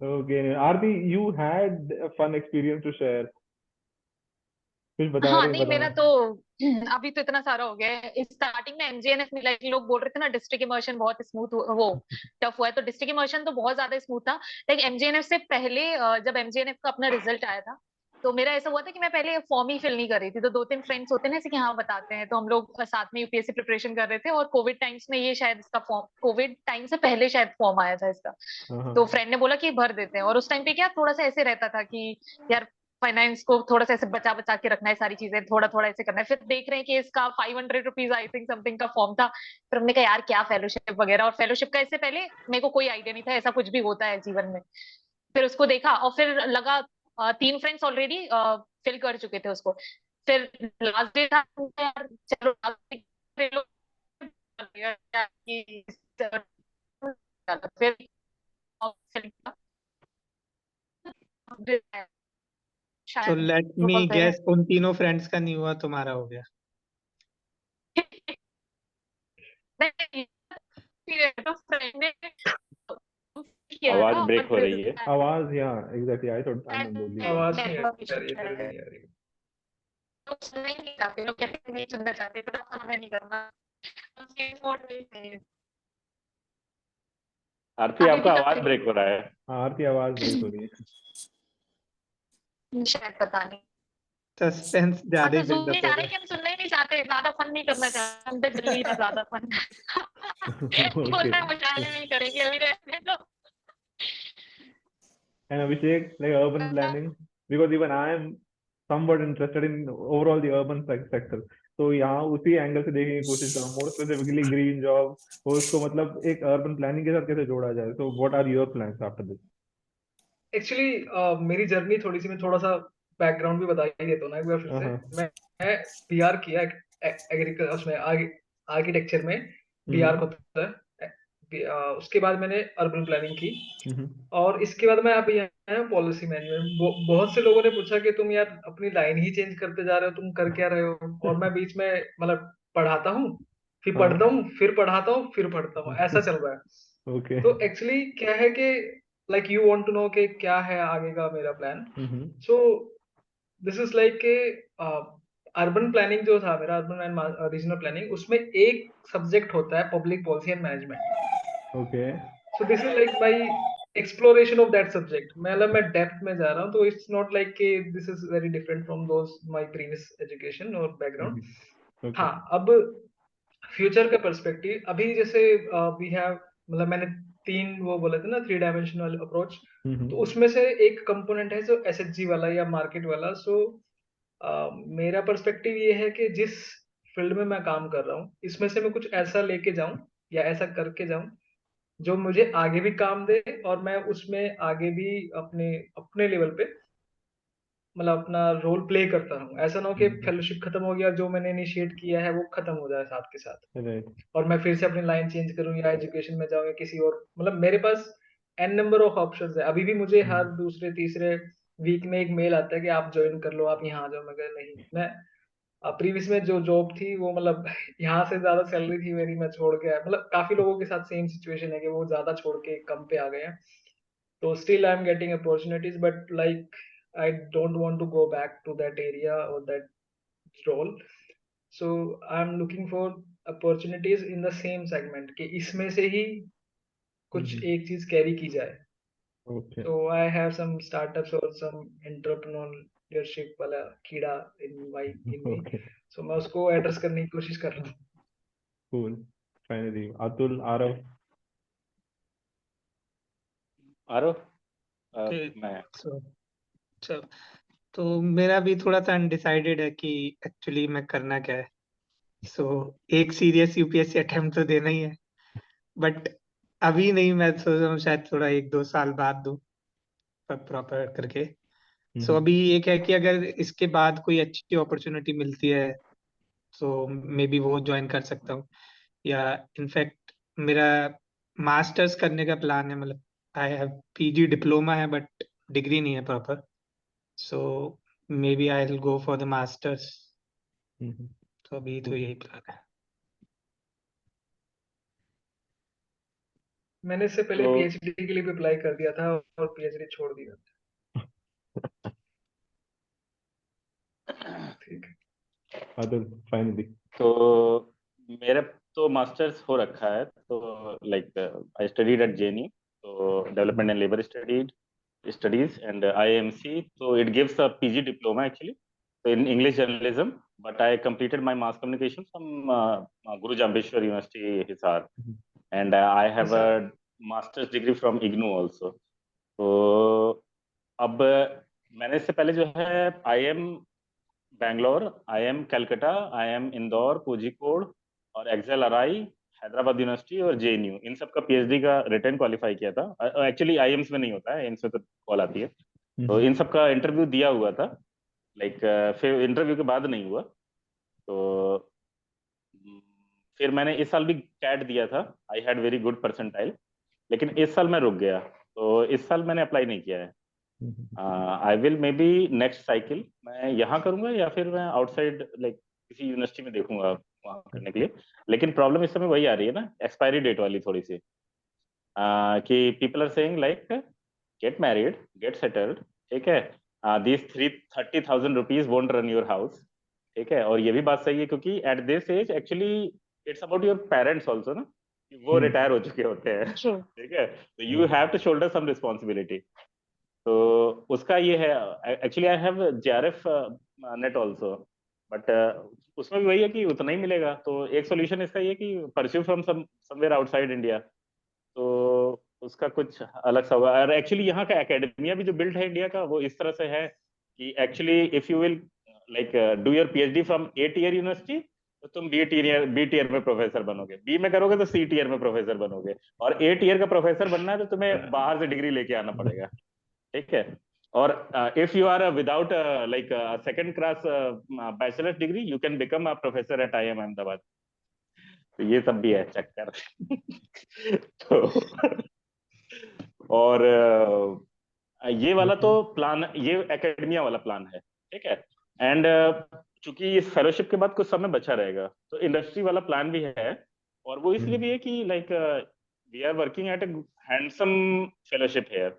Okay, Aarti, you had a fun experience to share. कुछ बता हाँ रहे नहीं, मेरा बताओ। तो अभी तो इतना सारा हो गया है। स्टार्टिंग में एमजीएनएफ में लाइक लोग बोल रहे थे ना डिस्ट्रिक्ट इमर्शन बहुत स्मूथ वो टफ हुआ है, तो डिस्ट्रिक्ट इमर्शन तो बहुत ज्यादा स्मूथ था। लाइक एमजीएनएफ से पहले जब एमजीएनएफ का अपना रिजल्ट आया था, तो मेरा ऐसा हुआ था कि मैं पहले फॉर्म ही फिल नहीं कर रही थी। तो दो तीन फ्रेंड्स होते हैं ना ऐसे कि हाँ बताते हैं, तो हम लोग साथ में यूपीएससी प्रिपरेशन कर रहे थे, और कोविड टाइम्स में ये शायद इसका फॉर्म, कोविड टाइम से पहले शायद फॉर्म आया था इसका। हाँ हाँ तो फ्रेंड ने बोला कि भर देते हैं, और उस टाइम पे क्या थोड़ा सा ऐसे रहता था कि यार फाइनेंस को थोड़ा सा ऐसे बचा बचा के रखना है, सारी चीजें थोड़ा थोड़ा ऐसे करना है। फिर देख रहे हैं कि इसका 500 रुपीज आई थिंक समथिंग का फॉर्म था। फिर हमने कहा यार क्या फेलोशिप वगैरह, और फेलोशिप का इससे पहले मेरे को कोई आइडिया नहीं था ऐसा कुछ भी होता है जीवन में। फिर उसको देखा और फिर लगा 3 फ्रेंड्स ऑलरेडी फिल कर चुके थे उसको। फिर लास्ट डे था, यार चलो last day कर लो। फिर तो शायद लेट मी बोलते हैं गेस, उन तीनों फ्रेंड्स का नहीं हुआ, तुम्हारा हो गया। नहीं, तो फ्रेंड ने किया आवाज था ब्रेक और हो फिर रही है। आवाज, यहाँ एग्जैक्टली आई थॉट आई बोल दी आवाज नहीं आ नेटवर्क इशू रही, है। इधर भी नहीं आ रही। लोग सुनना ही नहीं चाहते, लोग कहते हैं नहीं सुनना चाहते, तो हमें नहीं करना। हम चेंज मोड में ही थे। आरती अभी आपका भी आवाज ब्रेक हो रहा है। हाँ, आरती आवाज ब्रेक हो रही है। शायद पता नहीं। सस्पेंस हाँ ज्यादा तो ही जूम ये बिल्डअप हो चाह रहे रहा हैं कि हम सुनना ही नहीं चाहते, ज्यादा फन नहीं करना चाहते, हम तो दिल्ली में ज्यादा फन बोल Okay. रहे हैं मुशायरे नहीं करेंगे अभी रहने दो। And Abhishek, like urban planning, because even I am somewhat interested in overall the urban sector. तो यहाँ उसी एंगल से देखने की कोशिश कर रहा हूँ, मोर स्पेसिफिकली ग्रीन जॉब, और उसको मतलब एक अर्बन प्लानिंग के साथ कैसे जोड़ा जाए। So what are your plans after this? Actually मेरी जर्नी थोड़ी सी, मैं थोड़ा सा बैकग्राउंड भी बता ही देता हूँ ना एक बार फिर से। हाँ मैं पीआर किया एग्रीकल्चर उसमें आर्किटेक्चर में पीआर होता है। उसके बाद मैंने अर्बन प्लानिंग की, और इसके बाद मैं अभी आया हूँ पॉलिसी मैनेजमेंट। बहुत से लोगों ने पूछा कि तुम यार अपनी लाइन ही चेंज करते जा रहे हो, तुम कर क्या रहे हो? और मैं बीच में मतलब पढ़ाता हूँ, फिर हाँ पढ़ता हूँ, फिर पढ़ाता हूँ, फिर पढ़ता हूँ, ऐसा चल रहा है। ओके तो एक्चुअली क्या है कि like you want to know कि क्या है आगे का मेरा plan. So this is like के अर्बन प्लानिंग जो था मेरा, अर्बन एंड रीजनल प्लानिंग, उसमें एक सब्जेक्ट होता है public policy and management. Okay so this is like my exploration of that subject. मतलब मैं डेप्थ में जा रहा हूँ, तो इट्स नॉट लाइक कि this is very different from those my previous education और बैकग्राउंड। ओके हाँ, अब फ्यूचर का पर्सपेक्टिव अभी जैसे वी हैव, मतलब मैंने 3 वो बोले थे ना, 3 डायमेंशनल अप्रोच। तो उसमें से एक कंपोनेंट है जो एसएचजी वाला या मार्केट वाला। सो मेरा पर्सपेक्टिव ये है कि जिस फील्ड में मैं काम कर रहा हूँ, इसमें से मैं कुछ ऐसा लेके जाऊं या ऐसा करके जाऊं जो मुझे आगे भी काम दे, और मैं उसमें आगे भी अपने अपने लेवल पे मतलब अपना रोल प्ले करता रहूं। ऐसा ना हो कि फेलोशिप खत्म हो गया, जो मैंने इनिशिएट किया है वो खत्म हो जाए साथ के साथ, राइट और मैं फिर से अपनी लाइन चेंज करूं या एजुकेशन में जाऊं या किसी और। मतलब मेरे पास एन नंबर ऑफ ऑप्शंस है। अभी भी मुझे हर दूसरे तीसरे वीक में एक मेल आता है कि आप ज्वाइन कर लो, आप यहाँ आ जाओ। मैं कह नहीं, मैं प्रीवियस में जो जॉब थी वो मतलब यहाँ से ज्यादा सैलरी थी मेरी, मैं छोड़ के आया। मतलब काफी लोगों के साथ सेम सिचुएशन है कि वो ज्यादा छोड़ के कम पे आ गए हैं। So still I'm getting opportunities, but like I don't want to go back to that area or that role. So I'm looking for opportunities in the same segment कि इसमें से ही कुछ एक चीज कैरी की जाए। Okay So I have some startups or some entrepreneurship वाला कीड़ा in me. ओके So मैं उसको एड्रेस करने की कोशिश कर रहा हूँ। कूल फाइनली अतुल आरव आरो Okay, मैं so तो मेरा भी थोड़ा सा अनडिसाइडेड है कि एक्चुअली मैं करना क्या है। सो एक सीरियस यूपीएससी अटेम्प्ट तो देना ही है, बट अभी नहीं। मैं सोच रहा हूँ शायद थोड़ा 1-2 साल बाद दूं प्रॉपर करके। सो अभी एक है कि अगर इसके बाद कोई अच्छी अपॉर्चुनिटी मिलती है तो मे बी वो ज्वाइन कर सकता हूँ, या इनफैक्ट मेरा मास्टर्स करने का प्लान है। मतलब आई हैव पीजी डिप्लोमा है बट डिग्री नहीं है proper. So maybe I will go for the masters. तो अभी तो यही प्लान है। मैंने इससे पहले तो पीएचडी के लिए भी अप्लाई कर दिया था और पीएचडी छोड़ दिया। ठीक है। Adil, finally. तो मेरा तो मास्टर्स हो रखा है, तो like I studied at JNU, तो development and labour studies and IMC, so it gives a PG diploma actually, so in English journalism, but I completed my mass communication from Guru Jambheshwar University, Hisar, and I have a master's degree from IGNOU also. तो अब मैंने इससे पहले जो है IIM Bangalore, IIM Calcutta, IIM Indore, Kozhikode और XLRI, Hyderabad university और JNU, इन सब का PhD का रिटर्न क्वालिफाई किया था। एक्चुअली IIMs में नहीं होता है, AIMS में तो कॉल आती है। तो इन सब का इंटरव्यू दिया हुआ था, लाइक फिर इंटरव्यू के बाद नहीं हुआ, तो फिर मैंने इस साल भी कैट दिया था, I had very good percentile, लेकिन इस साल मैं रुक गया, तो इस साल मैंने अप्लाई नहीं किया है। I will may be next cycle मैं यहाँ करूंगा या फिर मैं आउटसाइड लाइक किसी यूनिवर्सिटी में देखूंगा वहाँ करने के लिए। लेकिन प्रॉब्लम इस समय वही आ रही है ना, एक्सपायरी डेट वाली थोड़ी सी, कि people are saying like get married, get settled, ठीक है, this 30,000 rupees won't run your house, ठीक है। और ये भी बात सही है, क्योंकि at this age actually it's about your parents also ना, वो रिटायर हो चुके होते हैं, ठीक है, तो you have to shoulder some responsibility. तो उसका ये है, actually I have JRF NET also, but उसमें भी वही है कि उतना ही मिलेगा। तो एक सोल्यूशन इसका ये कि pursue from somewhere outside India, तो उसका कुछ अलग सा होगा। और एक्चुअली यहाँ का एकेडमिया भी जो बिल्ड है इंडिया का, वो इस तरह से है कि actually if you will like do your PhD from A tier university, तो तुम B tier में प्रोफेसर बनोगे, B में करोगे तो C tier में प्रोफेसर बनोगे, और A tier का प्रोफेसर बनना है तो तुम्हें बाहर से डिग्री लेके आना पड़ेगा, ठीक है। और if you are without like second class bachelor degree, you can become a professor at IIM Ahmedabad. तो ये सब भी है चक्कर। तो और ये वाला तो प्लान, ये एकेडमिया वाला प्लान है, ठीक है। एंड चूंकि इस फेलोशिप के बाद कुछ समय बचा रहेगा, तो इंडस्ट्री वाला प्लान भी है, और वो इसलिए भी है कि like we are working at a handsome fellowship here.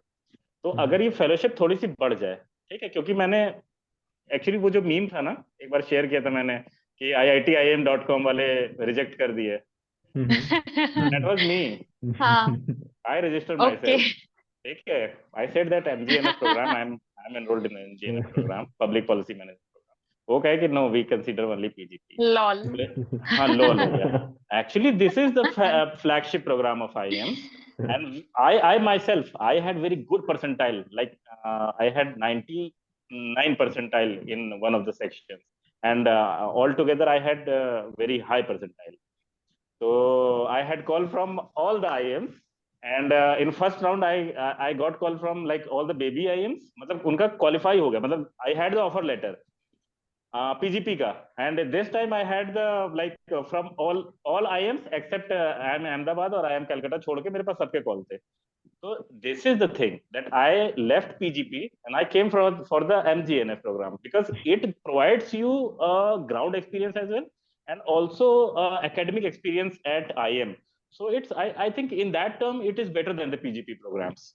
तो अगर ये फेलोशिप थोड़ी सी बढ़ जाए, ठीक है, क्योंकि मैंने एक्चुअली वो जो मीम था ना, एक बार शेयर किया था मैंने कि IITIIM.com वाले रिजेक्ट कर दिए, that was me, I registered myself, ठीक है, I said that MGNF programme, I am enrolled in MGNF programme, public policy management programme. वो कहे कि no, we consider only PGP। Lol. हाँ, लॉल हो गया। Actually this is the flagship programme of IIMs, and I myself, I had very good percentile, like I had 99 percentile in one of the sections, and altogether I had very high percentile. So I had call from all the IIMs, and in first round I got call from like all the baby IIMs, मतलब उनका qualify हो गया, मतलब I had the offer letter PGP का, and this time I had the like from all IIMs except IIM Ahmedabad और IIM Calcutta छोड़ के मेरे पास सबके कॉल थे। So this is the thing that I left PGP and I came for the MGNF program, because it provides you a ground experience as well, and also academic experience at IIM. So it's I think in that term it is better than the PGP programs.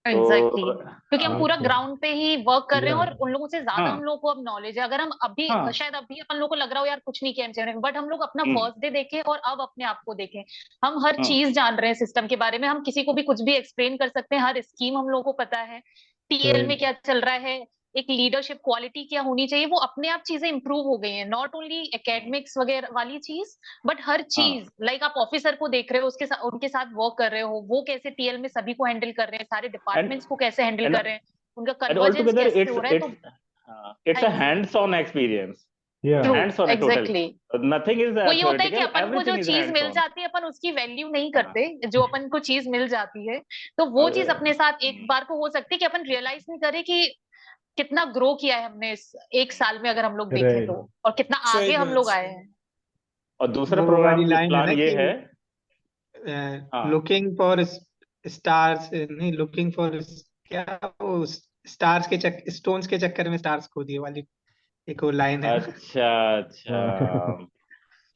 Exactly, क्योंकि हम पूरा Okay. Ground पे ही work कर रहे हैं, Yeah. और उन लोगों से ज्यादा हाँ. हम लोगों को अब नॉलेज है। अगर हम अभी हाँ. शायद अभी अपन लोगों को लग रहा हो यार कुछ नहीं किया MCM, बट हम लोग अपना फर्स्ट डे देखें और अब अपने आप को देखें, हम हर हाँ. चीज जान रहे हैं सिस्टम के बारे में, हम किसी को भी कुछ भी एक्सप्लेन कर सकते हैं, हर स्कीम हम लोगों को पता है, TL में क्या चल रहा है, एक लीडरशिप क्वालिटी क्या होनी चाहिए, वो अपने आप चीजें इंप्रूव हो गई हैं। नॉट ओनली एकेडमिक्स वगैरह वाली चीज, बट हर चीज, लाइक आप ऑफिसर को देख रहे हो, उसके साथ उनके साथ वर्क कर रहे हो, वो कैसे TL में सभी को हैंडल कर रहे हैं, सारे डिपार्टमेंट्स को कैसे हैंडल कर रहे हैं, उनका and कन्वर्जेंस altogether कैसे हो रहा है। तो it's a hands-on experience. Yeah. Hands-on है total. एग्जैक्टली, Nothing is वो ये होता है कि theoretical. अपन को जो Everything is चीज मिल hands-on. जाती है अपन उसकी वैल्यू नहीं करते, जो अपन को चीज मिल जाती है, तो वो चीज अपने साथ एक बार को हो सकती है कि अपन रियलाइज नहीं करे कि कितना ग्रो किया है हमने इस एक साल में, अगर हम लोग देखें Right. तो, और कितना सही आगे हम बात, लोग सही। आए हैं। और दूसरा वो प्रोग्राम वाली लाइन है प्लान ना ये कि है, हाँ. लुकिंग फॉर स्टार्स, नहीं लुकिंग फॉर क्या, वो स्टार्स के स्टोन्स के चक्कर में स्टार्स खो दिए वाली एक वो लाइन है। अच्छा अच्छा.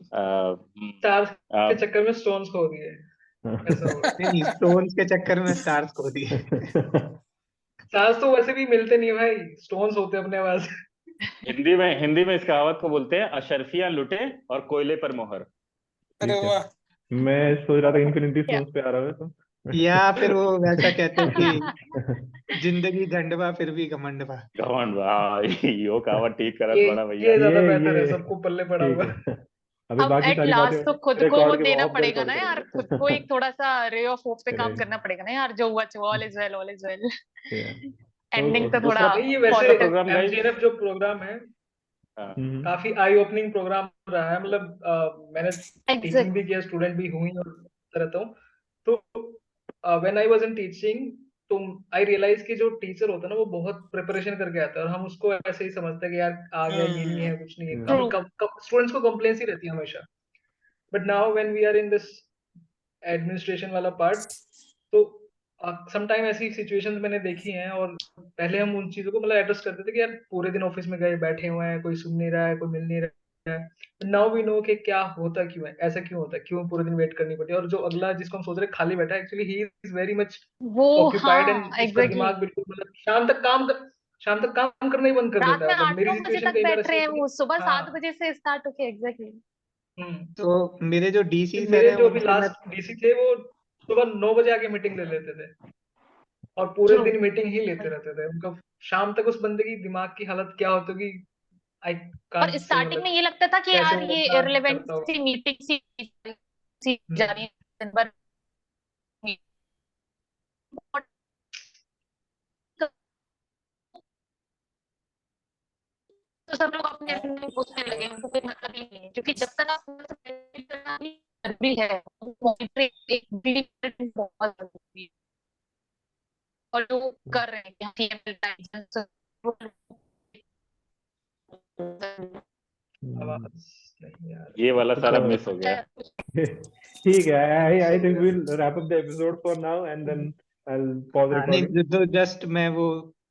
स्टार्स के चक्कर में स्टोन्स खो दिए, ऐसा हुआ। नहीं, स्टोन्स के चक्कर में स्टार्स खो दिए। स्टार्स तो वैसे भी मिलते नहीं भाई, स्टोन्स होते अपने पास। हिंदी में इस कहावत को बोलते हैं, अशर्फियां लुटे और कोयले पर मोहर। अरे ठीक है। वाह, मैं सोच रहा था इन्फिनिटी स्टोन्स पे आ रहा है तो या फिर वो वैसा कहते हैं कि जिंदगी झंडवा फिर भी घमंडवा। घमंड, हाँ यो कहावत ठीक करा ये थोड़ा भैया। ये ज्यादा बेहतर है, ये सबको पल्ले पड़ा ठीक हुआ। है। अभी अब बाकी एट सारी लास्ट बातें तो खुद को वो रिकॉर्ड के देना ऑफ द पड़ेगा रिकॉर्ड ना यार, करेंगे। खुद को एक थोड़ा सा रे ऑफ होप पे काम Correct. करना पड़ेगा ना यार, जो हुआ all is well, all is well. Yeah. Ending तो दूसरा थोड़ा नहीं, ये वैसे दूसरा पॉजिटिव। प्रोग्राम गाइस, MGNF जो प्रोग्राम है हाँ, काफी आई ओपनिंग प्रोग्राम रहा है। मतलब मैंने टीचिंग भी किया, स्टूडेंट भी हुई और रहता हूँ। तो when I was in teaching, तो आई रियलाइज कि जो टीचर होता है ना वो बहुत प्रिपरेशन करके आता है, और हम उसको ऐसे ही समझते हैं कि यार आ गया, ये नहीं है, कुछ नहीं है। True. स्टूडेंट्स को कंप्लेंट्स ही रहती है हमेशा। But now when we are in this administration वाला पार्ट, तो समटाइम ऐसी सिचुएशंस मैंने देखी हैं, और पहले हम उन चीजों को मतलब एड्रेस करते थे कि यार पूरे दिन ऑफिस में गए बैठे हुए हैं, कोई सुन नहीं रहा है, कोई मिल नहीं रहा है। नाउ वी नो कि क्या होता क्यों है, ऐसा क्यों होता है, क्यों पूरे दिन वेट करनी पड़ती है। और जो अगला जिसको हम सोच रहे हैं खाली बैठा है, actually he is very much वो ऑक्यूपाइड, हाँ एंड उसका एग्जैक्टली, दिमाग बिल्कुल मतलब शाम तक काम करना ही बंद कर रात देता में है। मतलब मेरी 8-9 बजे सिचुएशन तक कई बार बैठ ऐसी रहे हैं, होती है वो कि सुबह 7 हाँ। बजे से स्टार्ट होके एग्जैक्टली। तो मेरे जो डीसी सर मेरे हैं जो अभी उनसे मैं लास्ट डीसी थे वो सुबह 9 बजे आके मीटिंग ले लेते थे, और पूरे True. दिन मीटिंग ही लेते रहते थे। उनका शाम तक उस बंदे की दिमाग की हालत क्या होती होगी, आई और कांट से। स्टार्टिंग में मतलब ये लगता था कि कैसे यार वो ये अपना इररिलेवेंट करता होगा। सी मीटिंग सी जा रही है दिन भर। तो सब लोग अपने अपने उसमें लगे, उनको कोई मतलब ही नहीं है, क्योंकि जब तक आप करना भी जरूरी है, मॉनिटरिंग एक डिलीवरी बहुत जरूरी है। और जो कर रहे हैं कि हाँ, ठीक है, मिलता है, आवाज नहीं यार। ये वाला सारा So, मिस हो गया। ठीक है, I So, think we'll wrap up the episode for now and then I'll pause हाँ नहीं, recording. तो जस्ट मैं वो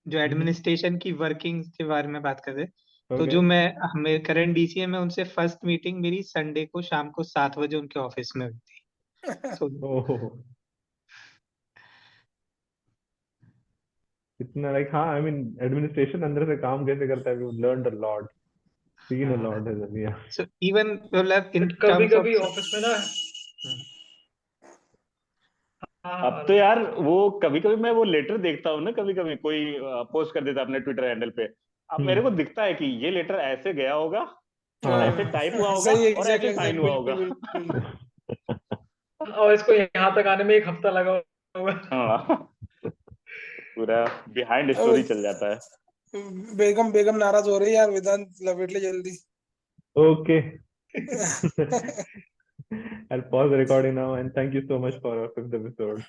जो एडमिनिस्ट्रेशन की वर्किंग के बारे में बात कर रहे, तो Okay. जो मेरे करंट डीसी है, मैं उनसे फर्स्ट मीटिंग मेरी संडे को शाम को 7 बजे उनके ऑफिस में हुई थी। सो Oh, इतना like हाँ, I mean administration अंदर से काम कैसे करता है, we've learned a lot, seen a lot as well, yeah. So even मतलब इन बट कभी टर्म्स कभी ऑफ ऑफिस में ना, हाँ अब तो यार वो कभी कभी मैं वो लेटर देखता हूँ ना, कभी कभी कोई पोस्ट कर देता है अपने ट्विटर हैंडल पे, अब मेरे को दिखता है कि ये लेटर ऐसे गया होगा, ऐसे टाइप हुआ होगा सही, और ऐसे एग्जैक्टली साइन एग्जैक्ट, हुआ बिल्कुल होगा। बिल्कुल। और इसको यहाँ तक आने में 1 हफ्ता लगा होगा। हाँ, पूरा बिहाइंड स्टोरी चल जाता है। बेगम बेगम नाराज हो रही है यार, वेदांत लपेट ले जल्दी। Okay. I'll pause the recording now and thank you so much for our 5th episode.